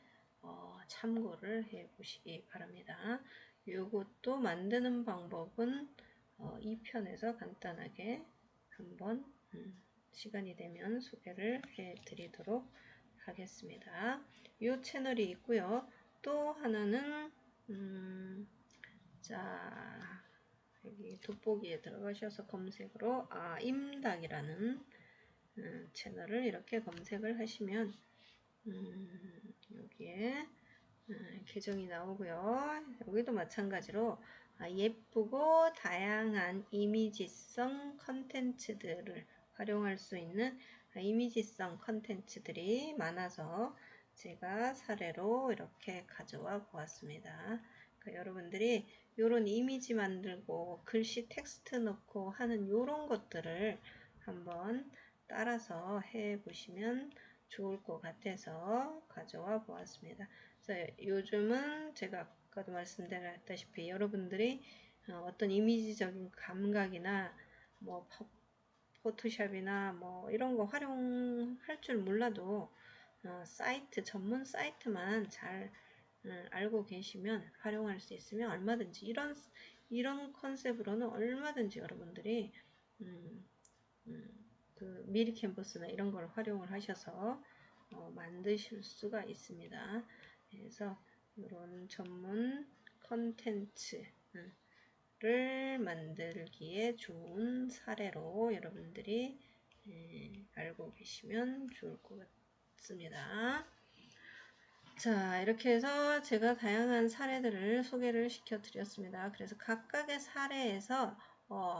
A: 참고를 해 보시기 바랍니다. 이것도 만드는 방법은 2편에서 간단하게 한번 시간이 되면 소개를 해 드리도록 하겠습니다. 이 채널이 있고요. 또 하나는 자 여기 돋보기에 들어가셔서 검색으로 임닭이라는 채널을 이렇게 검색을 하시면 여기에 계정이 나오고요. 여기도 마찬가지로 예쁘고 다양한 이미지성 컨텐츠들을 활용할 수 있는 이미지성 컨텐츠들이 많아서 제가 사례로 이렇게 가져와 보았습니다. 그러니까 여러분들이 이런 이미지 만들고 글씨 텍스트 넣고 하는 이런 것들을 한번 따라서 해 보시면 좋을 것 같아서 가져와 보았습니다. 그래서 요즘은 제가 아까도 말씀드렸다시피 여러분들이 어떤 이미지적인 감각이나 뭐 포토샵이나 뭐 이런 거 활용할 줄 몰라도 사이트, 전문 사이트만 잘 알고 계시면 활용할 수 있으면 얼마든지 이런 컨셉으로는 얼마든지 여러분들이 그 미리 캔버스나 이런 걸 활용을 하셔서 만드실 수가 있습니다. 그래서 이런 전문 컨텐츠를 만들기에 좋은 사례로 여러분들이 알고 계시면 좋을 것 같습니다. 자, 이렇게 해서 제가 다양한 사례들을 소개를 시켜 드렸습니다. 그래서 각각의 사례에서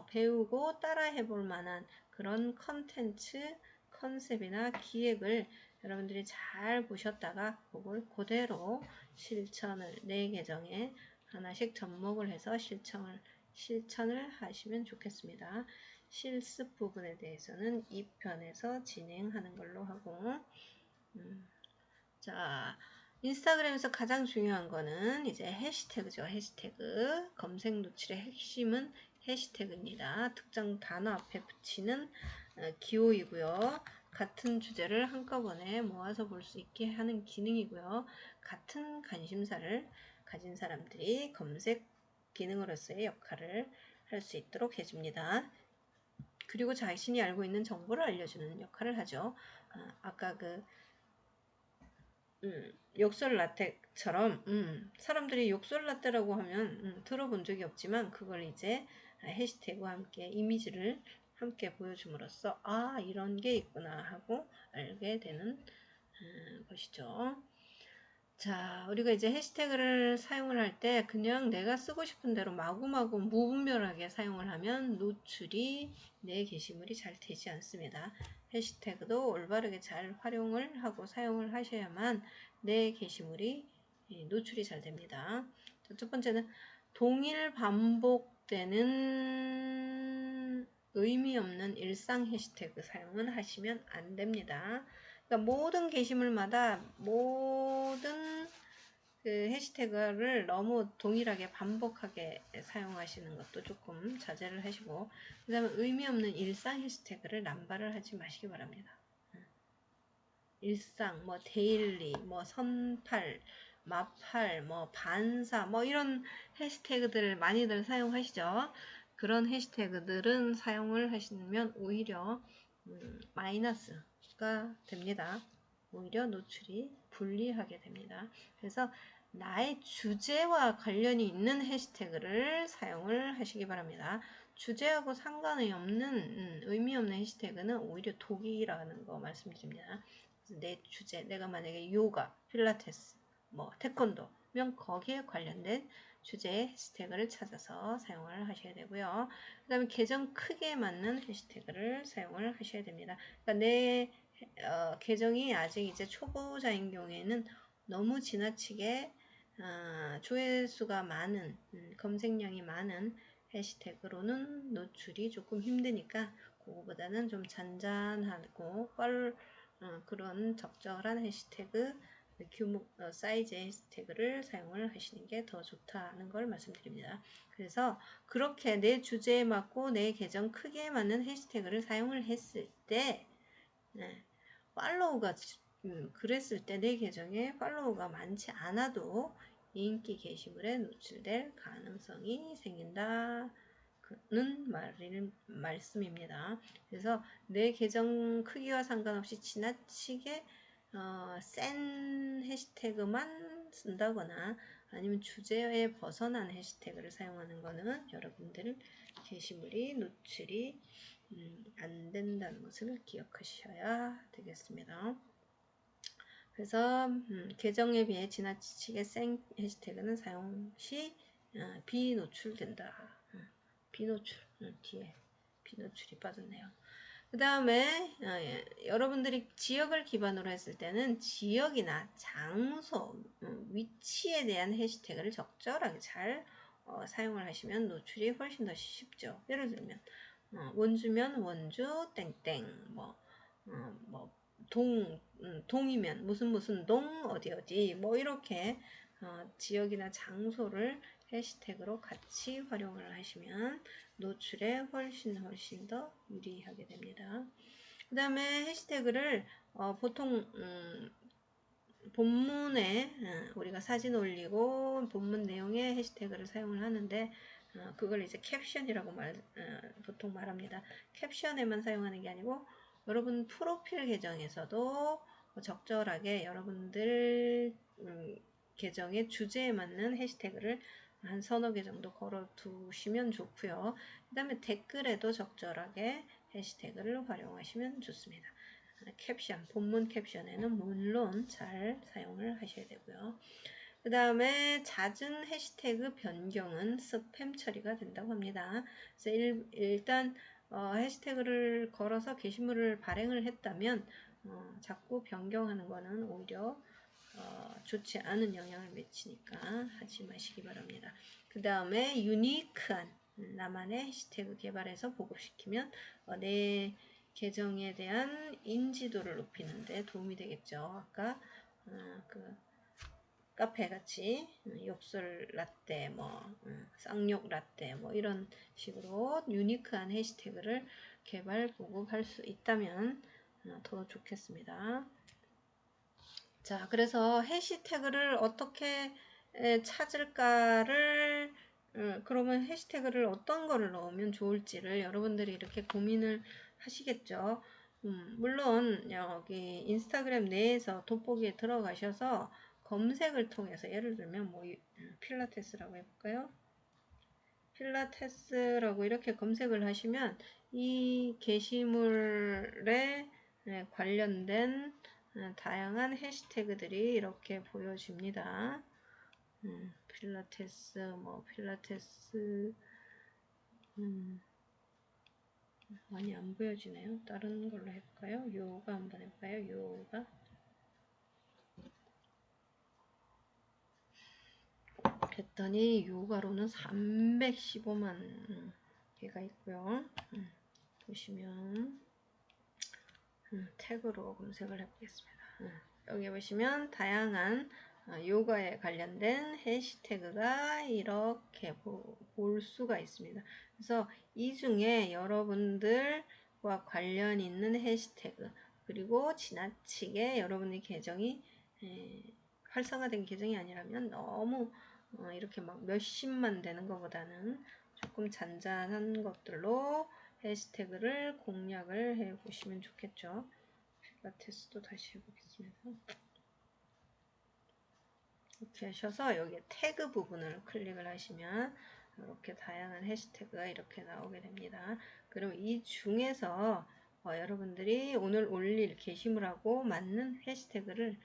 A: 배우고 따라 해볼 만한 그런 컨텐츠, 컨셉이나 기획을 여러분들이 잘 보셨다가 그걸 그대로 실천을 내 계정에 하나씩 접목을 해서 실천을 하시면 좋겠습니다. 실습 부분에 대해서는 2편에서 진행하는 걸로 하고 자, 인스타그램에서 가장 중요한 거는 이제 해시태그죠. 해시태그. 검색 노출의 핵심은 해시태그입니다. 특정 단어 앞에 붙이는 기호이고요. 같은 주제를 한꺼번에 모아서 볼 수 있게 하는 기능이고요. 같은 관심사를 가진 사람들이 검색 기능으로서의 역할을 할 수 있도록 해줍니다. 그리고 자신이 알고 있는 정보를 알려주는 역할을 하죠. 아까 욕설 라떼처럼 사람들이 욕설 라떼라고 하면 들어본 적이 없지만 그걸 이제 해시태그와 함께 이미지를 함께 보여줌으로써 아 이런 게 있구나 하고 알게 되는 것이죠. 자, 우리가 이제 해시태그를 사용을 할 때 그냥 내가 쓰고 싶은 대로 마구마구 무분별하게 사용을 하면 노출이 내 게시물이 잘 되지 않습니다. 해시태그도 올바르게 잘 활용을 하고 사용을 하셔야만 내 게시물이 노출이 잘 됩니다. 첫 번째는 동일 반복되는 의미 없는 일상 해시태그 사용은 하시면 안 됩니다. 그러니까 모든 게시물마다 모든 그 해시태그를 너무 동일하게 반복하게 사용하시는 것도 조금 자제를 하시고 그 다음에 의미 없는 일상 해시태그를 남발을 하지 마시기 바랍니다. 일상, 뭐 데일리, 뭐 선팔, 마팔, 뭐 반사, 뭐 이런 해시태그들을 많이들 사용하시죠. 그런 해시태그들은 사용을 하시면 오히려 마이너스가 됩니다. 오히려 노출이 불리하게 됩니다. 그래서 나의 주제와 관련이 있는 해시태그를 사용을 하시기 바랍니다. 주제하고 상관이 없는 의미 없는 해시태그는 오히려 독이라는 거 말씀드립니다. 내 주제, 내가 만약에 요가, 필라테스, 뭐 태권도면 거기에 관련된 주제의 해시태그를 찾아서 사용을 하셔야 되고요. 그 다음에 계정 크기에 맞는 해시태그를 사용을 하셔야 됩니다. 그러니까 내 계정이 아직 이제 초보자인 경우에는 너무 지나치게 조회수가 많은 검색량이 많은 해시태그로는 노출이 조금 힘드니까 그거보다는 좀 잔잔하고 그런 적절한 해시태그 규모 사이즈의 해시태그를 사용을 하시는 게 더 좋다는 걸 말씀드립니다. 그래서 그렇게 내 주제에 맞고 내 계정 크기에 맞는 해시태그를 사용을 했을 때 팔로우가 그랬을 때 내 계정에 팔로우가 많지 않아도 인기 게시물에 노출될 가능성이 생긴다는 말씀입니다. 그래서 내 계정 크기와 상관없이 지나치게 센 해시태그만 쓴다거나 아니면 주제에 벗어난 해시태그를 사용하는 것은 여러분들 게시물이 노출이 안 된다는 것을 기억하셔야 되겠습니다. 그래서 계정에 비해 지나치게 센 해시태그는 사용 시 비노출된다. 비노출 뒤에 비노출이 빠졌네요. 그 다음에 여러분들이 지역을 기반으로 했을 때는 지역이나 장소, 위치에 대한 해시태그를 적절하게 잘 사용을 하시면 노출이 훨씬 더 쉽죠. 예를 들면 원주면 원주 땡땡 뭐 동이면 무슨 동 어디 뭐 이렇게 지역이나 장소를 해시태그로 같이 활용을 하시면 노출에 훨씬 더 유리하게 됩니다. 그 다음에 해시태그를 보통 본문에 우리가 사진 올리고 본문 내용에 해시태그를 사용을 하는데 그걸 이제 캡션이라고 보통 말합니다. 캡션에만 사용하는 게 아니고 여러분 프로필 계정에서도 적절하게 여러분들 계정의 주제에 맞는 해시태그를 한 서너 개 정도 걸어 두시면 좋고요. 그 다음에 댓글에도 적절하게 해시태그를 활용하시면 좋습니다. 캡션, 본문 캡션에는 물론 잘 사용을 하셔야 되고요. 그 다음에 잦은 해시태그 변경은 스팸 처리가 된다고 합니다. 그래서 일단 해시태그를 걸어서 게시물을 발행을 했다면 자꾸 변경하는 거는 오히려 좋지 않은 영향을 미치니까 하지 마시기 바랍니다. 그 다음에 유니크한 나만의 해시태그 개발해서 보급시키면 내 계정에 대한 인지도를 높이는 데 도움이 되겠죠. 아까 그 카페 같이 욕설 라떼, 쌍욕 라떼, 이런 식으로 유니크한 해시태그를 개발 보급할 수 있다면 더 좋겠습니다. 자, 그래서 해시태그를 어떻게 찾을까를 그러면 해시태그를 어떤 거를 넣으면 좋을지를 여러분들이 이렇게 고민을 하시겠죠. 물론 여기 인스타그램 내에서 돋보기에 들어가셔서 검색을 통해서 예를 들면 필라테스라고 해볼까요? 필라테스라고 이렇게 검색을 하시면 이 게시물에 관련된 다양한 해시태그들이 이렇게 보여집니다. 필라테스, 필라테스, 많이 안 보여지네요. 다른 걸로 해볼까요? 요가 한번 해볼까요? 요가. 그랬더니 요가로는 315만 개가 있고요. 보시면 태그로 검색을 해보겠습니다. 여기 보시면 다양한 요가에 관련된 해시태그가 이렇게 볼 수가 있습니다. 그래서 이 중에 여러분들과 관련 있는 해시태그 그리고 지나치게 여러분의 계정이 활성화된 계정이 아니라면 너무 이렇게 막 몇십만 되는 것보다는 조금 잔잔한 것들로 해시태그를 공략을 해 보시면 좋겠죠. 필라테스도 다시 해보겠습니다. 이렇게 하셔서 여기 태그 부분을 클릭을 하시면 이렇게 다양한 해시태그가 이렇게 나오게 됩니다. 그럼 이 중에서 여러분들이 오늘 올릴 게시물하고 맞는 해시태그를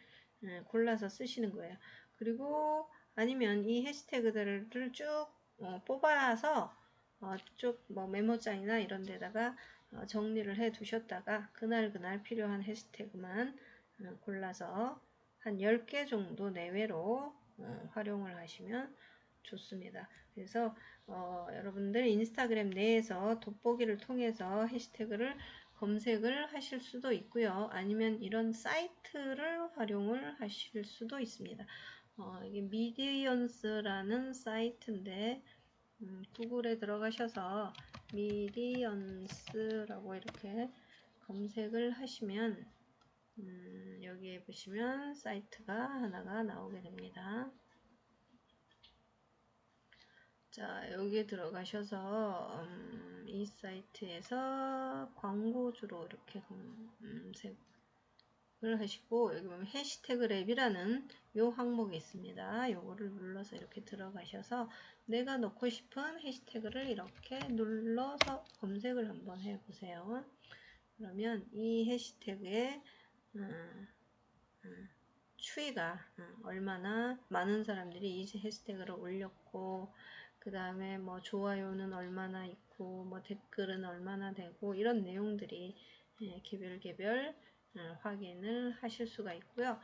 A: 골라서 쓰시는 거예요. 그리고 아니면 이 해시태그들을 쭉 뽑아서 쭉 메모장이나 이런 데다가 정리를 해 두셨다가 그날 필요한 해시태그만 골라서 한 10개 정도 내외로 활용을 하시면 좋습니다. 그래서 여러분들 인스타그램 내에서 돋보기를 통해서 해시태그를 검색을 하실 수도 있고요. 아니면 이런 사이트를 활용을 하실 수도 있습니다. 이게 미디언스라는 사이트인데 구글에 들어가셔서 미디언스라고 이렇게 검색을 하시면 여기에 보시면 사이트가 하나가 나오게 됩니다. 자, 여기에 들어가셔서 이 사이트에서 광고주로 이렇게 검색을 하시고 여기 보면 해시태그 랩이라는 요 항목이 있습니다. 요거를 눌러서 이렇게 들어가셔서 내가 넣고 싶은 해시태그를 이렇게 눌러서 검색을 한번 해보세요. 그러면 이 해시태그에 추이가 얼마나 많은 사람들이 이 해시태그를 올렸고 그 다음에 좋아요는 얼마나 있고 댓글은 얼마나 되고 이런 내용들이 개별 확인을 하실 수가 있고요.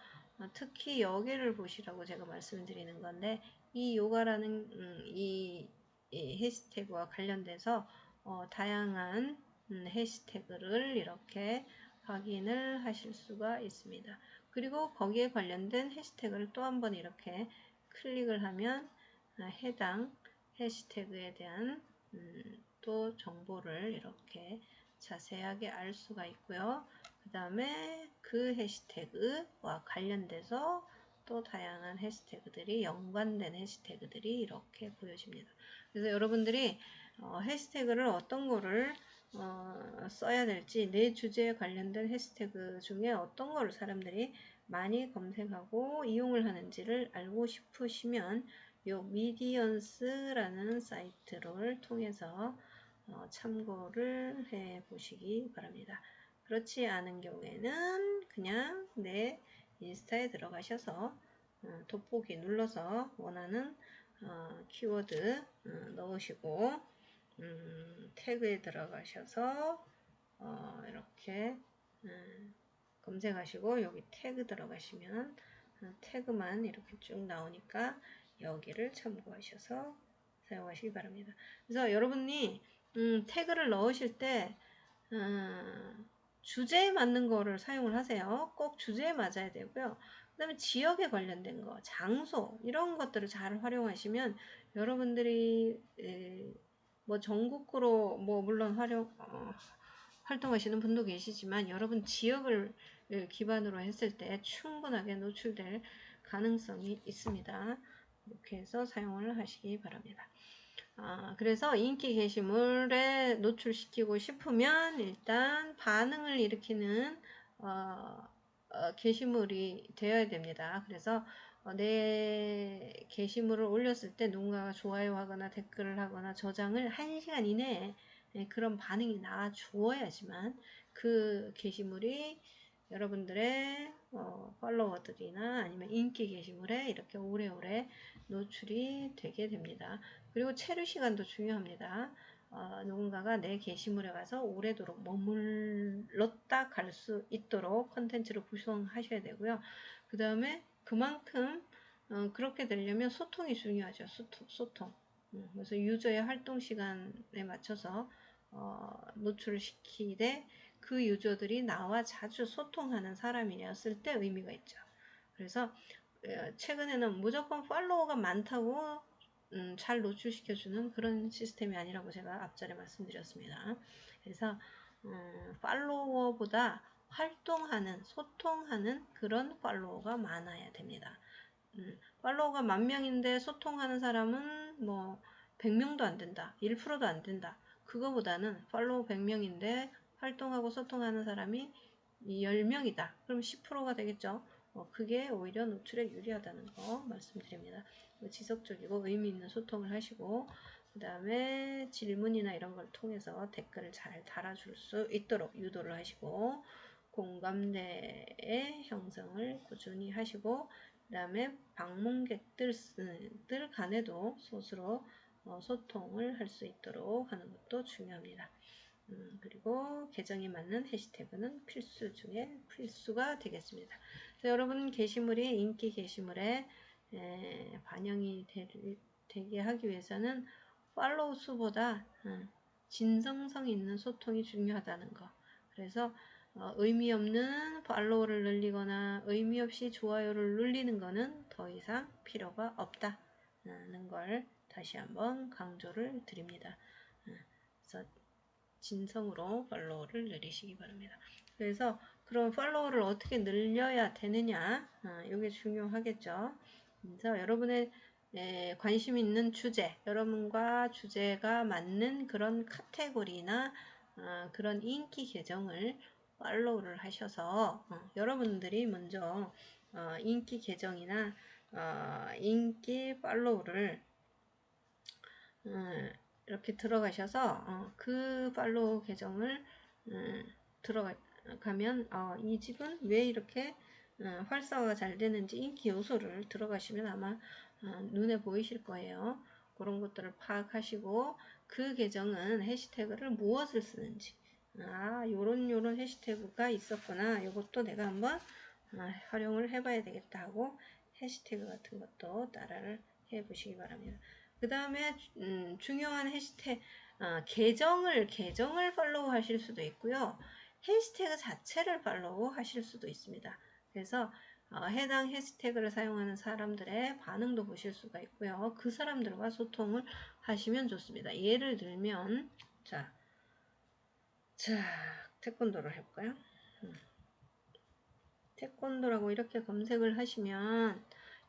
A: 특히 여기를 보시라고 제가 말씀드리는 건데 이 요가라는 이 해시태그와 관련돼서 다양한 해시태그를 이렇게 확인을 하실 수가 있습니다. 그리고 거기에 관련된 해시태그를 또 한번 이렇게 클릭을 하면 해당 해시태그에 대한 또 정보를 이렇게 자세하게 알 수가 있고요. 그 다음에 그 해시태그와 관련돼서 또 다양한 해시태그들이 연관된 해시태그들이 이렇게 보여집니다. 그래서 여러분들이 해시태그를 어떤 거를 써야 될지 내 주제에 관련된 해시태그 중에 어떤 거를 사람들이 많이 검색하고 이용을 하는지를 알고 싶으시면 요 미디언스라는 사이트를 통해서 참고를 해 보시기 바랍니다. 그렇지 않은 경우에는 그냥 내 인스타에 들어가셔서 돋보기 눌러서 원하는 키워드 넣으시고 태그에 들어가셔서 이렇게 검색하시고 여기 태그 들어가시면 태그만 이렇게 쭉 나오니까 여기를 참고하셔서 사용하시기 바랍니다. 그래서 여러분이 태그를 넣으실 때 주제에 맞는 거를 사용을 하세요. 꼭 주제에 맞아야 되고요. 그 다음에 지역에 관련된 거, 장소 이런 것들을 잘 활용하시면 여러분들이 뭐 전국구로 뭐 물론 활동하시는 분도 계시지만 여러분 지역을 기반으로 했을 때 충분하게 노출될 가능성이 있습니다. 이렇게 해서 사용을 하시기 바랍니다. 그래서 인기 게시물에 노출시키고 싶으면 일단 반응을 일으키는 게시물이 되어야 됩니다. 그래서 내 게시물을 올렸을 때 누군가가 좋아요 하거나 댓글을 하거나 저장을 1시간 이내에 그런 반응이 나와 주어야지만 그 게시물이 여러분들의 팔로워들이나 아니면 인기 게시물에 이렇게 오래오래 노출이 되게 됩니다. 그리고 체류 시간도 중요합니다. 누군가가 내 게시물에 가서 오래도록 머물렀다 갈 수 있도록 컨텐츠를 구성하셔야 되고요. 그 다음에 그만큼 그렇게 되려면 소통이 중요하죠. 소통. 그래서 유저의 활동 시간에 맞춰서 노출을 시키되 그 유저들이 나와 자주 소통하는 사람이었을 때 의미가 있죠. 그래서 최근에는 무조건 팔로워가 많다고 잘 노출시켜주는 그런 시스템이 아니라고 제가 앞전에 말씀드렸습니다. 그래서 팔로워보다 활동하는, 소통하는 그런 팔로워가 많아야 됩니다. 팔로워가 10,000명인데 소통하는 사람은 뭐 100명도 안 된다. 1%도 안 된다. 그거보다는 팔로워 100명인데 활동하고 소통하는 사람이 10명이다. 그럼 10%가 되겠죠. 그게 오히려 노출에 유리하다는 거 말씀드립니다. 지속적이고 의미 있는 소통을 하시고 그 다음에 질문이나 이런 걸 통해서 댓글을 잘 달아줄 수 있도록 유도를 하시고 공감대의 형성을 꾸준히 하시고 그 다음에 방문객들 간에도 스스로 소통을 할 수 있도록 하는 것도 중요합니다. 그리고 계정에 맞는 해시태그는 필수 중에 필수가 되겠습니다. 여러분 게시물이 인기 게시물에 반영이 되게 하기 위해서는 팔로우 수보다 진정성 있는 소통이 중요하다는 거. 그래서 의미 없는 팔로우를 늘리거나 의미 없이 좋아요를 눌리는 거는 더 이상 필요가 없다는 걸 다시 한번 강조를 드립니다. 그래서 진성으로 팔로우를 늘리시기 바랍니다. 그래서 그럼 팔로우를 어떻게 늘려야 되느냐? 이게 중요하겠죠. 그래서 여러분의 관심 있는 주제, 여러분과 주제가 맞는 그런 카테고리나 그런 인기 계정을 팔로우를 하셔서 여러분들이 먼저 인기 계정이나 인기 팔로우를 이렇게 들어가셔서 그 팔로우 계정을 들어가면 이 집은 왜 이렇게 활성화가 잘 되는지 인기 요소를 들어가시면 아마 눈에 보이실 거예요. 그런 것들을 파악하시고 그 계정은 해시태그를 무엇을 쓰는지 요런 해시태그가 있었구나. 이것도 내가 한번 활용을 해봐야 되겠다 하고 해시태그 같은 것도 따라를 해보시기 바랍니다. 그 다음에 중요한 해시태그 계정을 팔로우 하실 수도 있고요. 해시태그 자체를 팔로우 하실 수도 있습니다. 그래서 해당 해시태그를 사용하는 사람들의 반응도 보실 수가 있고요. 그 사람들과 소통을 하시면 좋습니다. 예를 들면 자 태권도를 해볼까요? 태권도라고 이렇게 검색을 하시면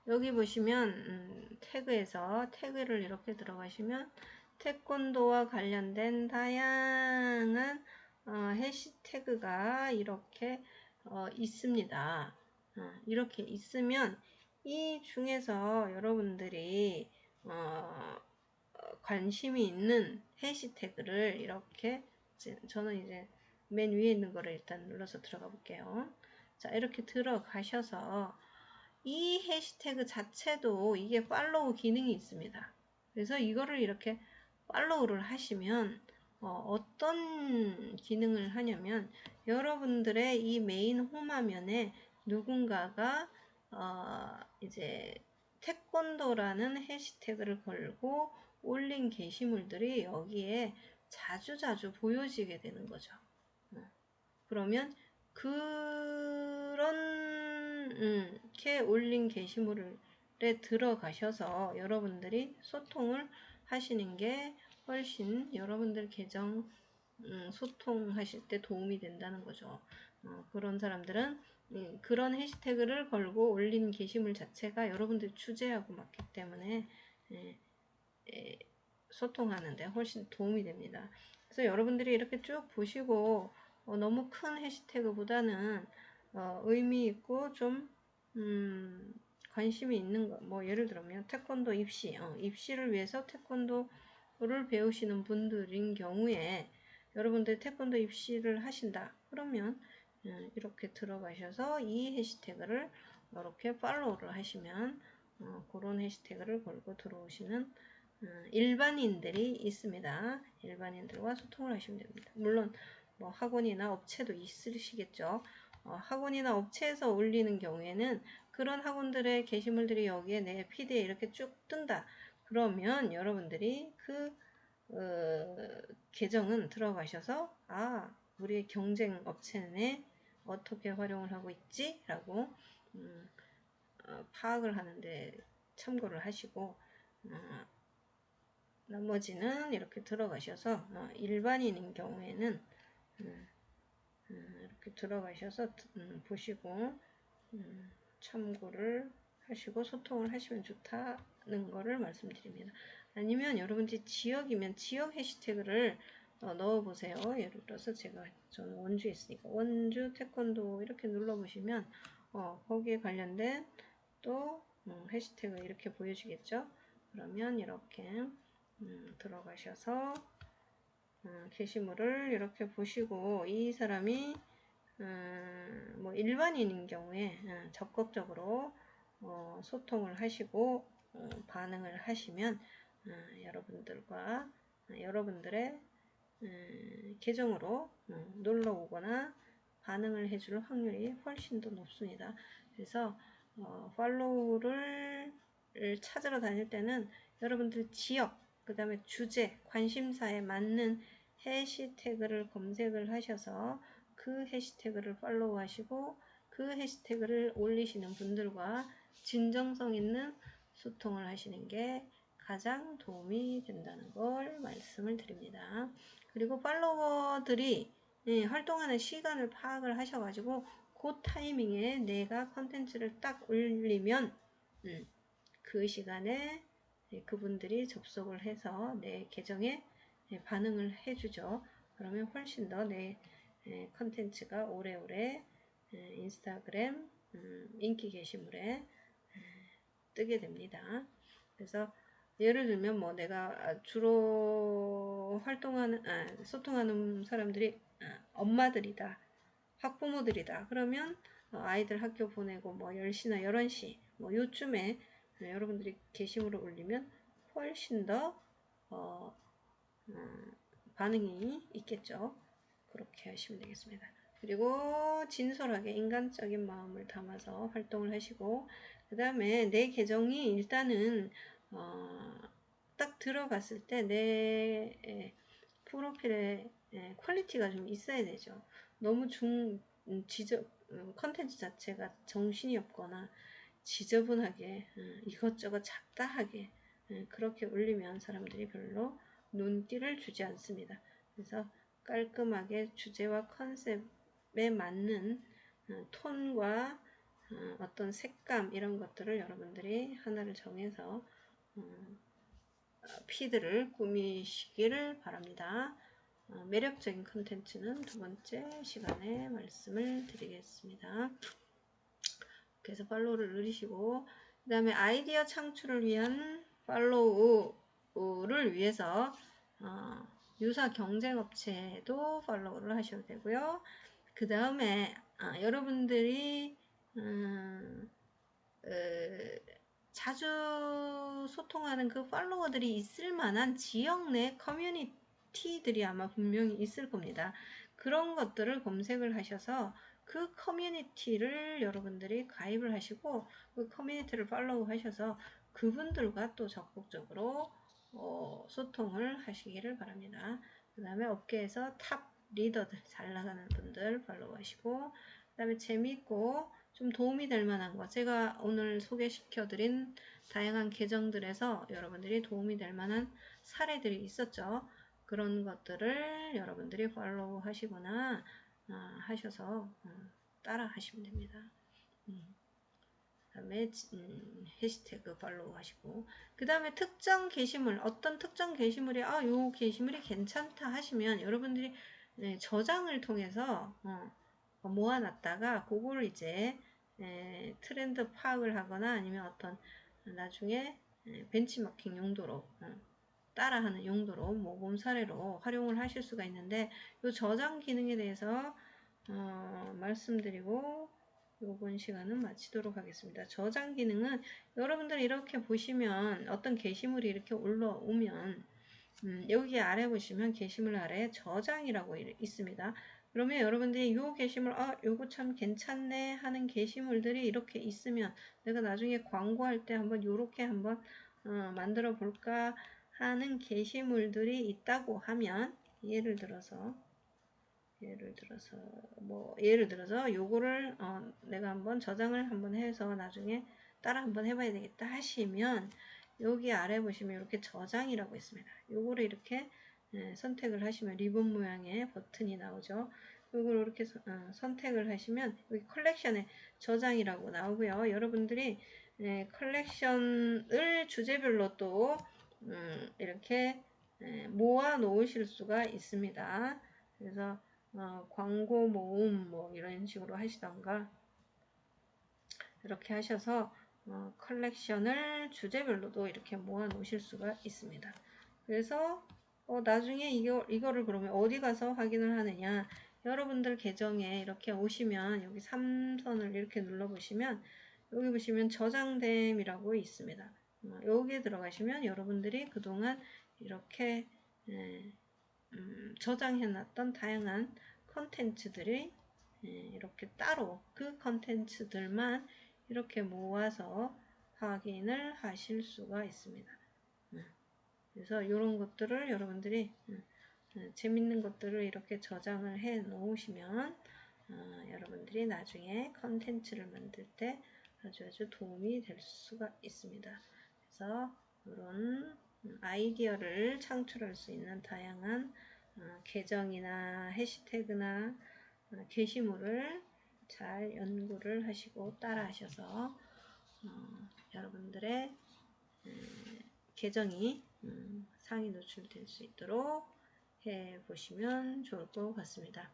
A: 여기 보시면 태그에서 태그를 이렇게 들어가시면 태권도와 관련된 다양한 해시태그가 이렇게 있습니다. 이렇게 있으면 이 중에서 여러분들이 관심이 있는 해시태그를 이렇게 저는 이제 맨 위에 있는 거를 일단 눌러서 들어가 볼게요. 자, 이렇게 들어가셔서 이 해시태그 자체도 이게 팔로우 기능이 있습니다. 그래서 이거를 이렇게 팔로우를 하시면 어떤 기능을 하냐면 여러분들의 이 메인 홈 화면에 누군가가 이제 태권도라는 해시태그를 걸고 올린 게시물들이 여기에 자주자주 보여지게 되는 거죠. 그러면 그런 이렇게 올린 게시물에 들어가셔서 여러분들이 소통을 하시는 게 훨씬 여러분들 계정 소통하실 때 도움이 된다는 거죠. 그런 사람들은 그런 해시태그를 걸고 올린 게시물 자체가 여러분들 주제하고 맞기 때문에 소통하는데 훨씬 도움이 됩니다. 그래서 여러분들이 이렇게 쭉 보시고 너무 큰 해시태그보다는 의미 있고 좀 관심이 있는 거, 뭐 예를 들면 태권도 입시, 입시를 위해서 태권도를 배우시는 분들인 경우에 여러분들 태권도 입시를 하신다. 그러면 이렇게 들어가셔서 이 해시태그를 이렇게 팔로우를 하시면 그런 해시태그를 걸고 들어오시는 일반인들이 있습니다. 일반인들과 소통을 하시면 됩니다. 물론 뭐 학원이나 업체도 있으시겠죠. 학원이나 업체에서 올리는 경우에는 그런 학원들의 게시물들이 여기에 내 피드에 이렇게 쭉 뜬다. 그러면 여러분들이 그 계정은 들어가셔서 우리의 경쟁 업체는 어떻게 활용을 하고 있지? 라고 파악을 하는데 참고를 하시고 나머지는 이렇게 들어가셔서 일반인인 경우에는 이렇게 들어가셔서 보시고 참고를 하시고 소통을 하시면 좋다는 거를 말씀드립니다. 아니면 여러분들이 지역이면 지역 해시태그를 넣어 보세요. 예를 들어서 저는 원주에 있으니까 원주 태권도 이렇게 눌러 보시면 거기에 관련된 또 해시태그 이렇게 보여지겠죠. 그러면 이렇게 들어가셔서 게시물을 이렇게 보시고 이 사람이 뭐 일반인인 경우에 적극적으로 소통을 하시고 반응을 하시면 여러분들과 여러분들의 계정으로 놀러 오거나 반응을 해줄 확률이 훨씬 더 높습니다. 그래서 팔로우를 찾으러 다닐 때는 여러분들 지역, 그 다음에 주제, 관심사에 맞는 해시태그를 검색을 하셔서 그 해시태그를 팔로우 하시고 그 해시태그를 올리시는 분들과 진정성 있는 소통을 하시는 게 가장 도움이 된다는 걸 말씀을 드립니다. 그리고 팔로워들이 활동하는 시간을 파악을 하셔가지고 그 타이밍에 내가 컨텐츠를 딱 올리면 그 시간에 그분들이 접속을 해서 내 계정에 반응을 해주죠. 그러면 훨씬 더 내 컨텐츠가 오래오래 인스타그램 인기 게시물에 뜨게 됩니다. 그래서 예를 들면 뭐 내가 주로 소통하는 사람들이 엄마들이다, 학부모들이다. 그러면 아이들 학교 보내고 뭐 10시나 11시 뭐 요쯤에 여러분들이 게시물을 올리면 훨씬 더 반응이 있겠죠. 그렇게 하시면 되겠습니다. 그리고 진솔하게 인간적인 마음을 담아서 활동을 하시고 그 다음에 내 계정이 일단은 딱 들어갔을 때 내 프로필에 퀄리티가 좀 있어야 되죠. 너무 컨텐츠 자체가 정신이 없거나 지저분하게 이것저것 잡다하게 그렇게 올리면 사람들이 별로 눈길을 주지 않습니다. 그래서 깔끔하게 주제와 컨셉에 맞는 톤과 어떤 색감 이런 것들을 여러분들이 하나를 정해서 피드를 꾸미시기를 바랍니다. 매력적인 컨텐츠는 두 번째 시간에 말씀을 드리겠습니다. 그래서 팔로우를 누르시고 그 다음에 아이디어 창출을 위한 팔로우를 위해서 유사 경쟁업체도 팔로우를 하셔도 되고요. 그 다음에 여러분들이 자주 소통하는 그 팔로워들이 있을 만한 지역 내 커뮤니티들이 아마 분명히 있을 겁니다. 그런 것들을 검색을 하셔서 그 커뮤니티를 여러분들이 가입을 하시고 그 커뮤니티를 팔로우 하셔서 그분들과 또 적극적으로 소통을 하시기를 바랍니다. 그 다음에 업계에서 탑 리더들 잘 나가는 분들 팔로우 하시고 그 다음에 재미있고 좀 도움이 될 만한 거 제가 오늘 소개시켜드린 다양한 계정들에서 여러분들이 도움이 될 만한 사례들이 있었죠. 그런 것들을 여러분들이 팔로우 하시거나 하셔서 따라 하시면 됩니다. 그 다음에 해시태그 팔로우 하시고 그 다음에 특정 게시물 어떤 특정 게시물이 요 게시물이 괜찮다 하시면 여러분들이 저장을 통해서 모아놨다가 그거를 이제 트렌드 파악을 하거나 아니면 어떤 나중에 벤치마킹 용도로 따라하는 용도로 모범 사례로 활용을 하실 수가 있는데 이 저장 기능에 대해서 말씀드리고 이번 시간은 마치도록 하겠습니다. 저장 기능은 여러분들 이렇게 보시면 어떤 게시물이 이렇게 올라오면 여기 아래 보시면 게시물 아래 저장이라고 있습니다. 그러면 여러분들이 이 게시물 요거 참 괜찮네 하는 게시물들이 이렇게 있으면 내가 나중에 광고할 때 한번 요렇게 한번 만들어 볼까 하는 게시물들이 있다고 하면 예를 들어서 요거를 내가 한번 저장을 한번 해서 나중에 따라 한번 해봐야 되겠다 하시면 여기 아래 보시면 이렇게 저장이라고 있습니다. 요거를 이렇게 선택을 하시면 리본 모양의 버튼이 나오죠. 요걸 이렇게 선택을 하시면 여기 컬렉션에 저장이라고 나오고요. 여러분들이 컬렉션을 주제별로 또 이렇게 모아 놓으실 수가 있습니다. 그래서 광고 모음 뭐 이런 식으로 하시던가 이렇게 하셔서 컬렉션을 주제별로도 이렇게 모아 놓으실 수가 있습니다. 그래서 나중에 이거를 그러면 어디 가서 확인을 하느냐 여러분들 계정에 이렇게 오시면 여기 3선을 이렇게 눌러 보시면 여기 보시면 저장됨이라고 있습니다. 여기에 들어가시면 여러분들이 그동안 이렇게 저장해 놨던 다양한 컨텐츠들이 이렇게 따로 그 컨텐츠들만 이렇게 모아서 확인을 하실 수가 있습니다. 그래서 이런 것들을 여러분들이 재밌는 것들을 이렇게 저장을 해 놓으시면 여러분들이 나중에 컨텐츠를 만들 때 아주 도움이 될 수가 있습니다. 그래서 이런 아이디어를 창출할 수 있는 다양한 계정이나 해시태그나 게시물을 잘 연구를 하시고 따라 하셔서 여러분들의 계정이 상위 노출될 수 있도록 해 보시면 좋을 것 같습니다.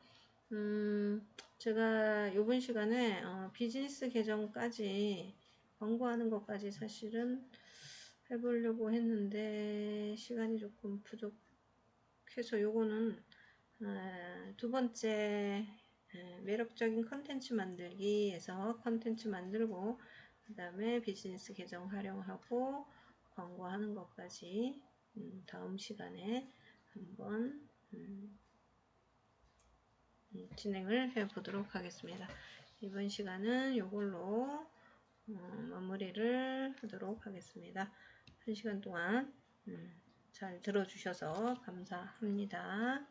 A: 제가 이번 시간에 비즈니스 계정까지 광고하는 것까지 사실은 해보려고 했는데 시간이 조금 부족해서 요거는 두 번째 매력적인 컨텐츠 만들기에서 컨텐츠 만들고 그 다음에 비즈니스 계정 활용하고 광고하는 것까지 다음 시간에 한번 진행을 해 보도록 하겠습니다. 이번 시간은 이걸로 마무리를 하도록 하겠습니다. 1시간 동안 잘 들어주셔서 감사합니다.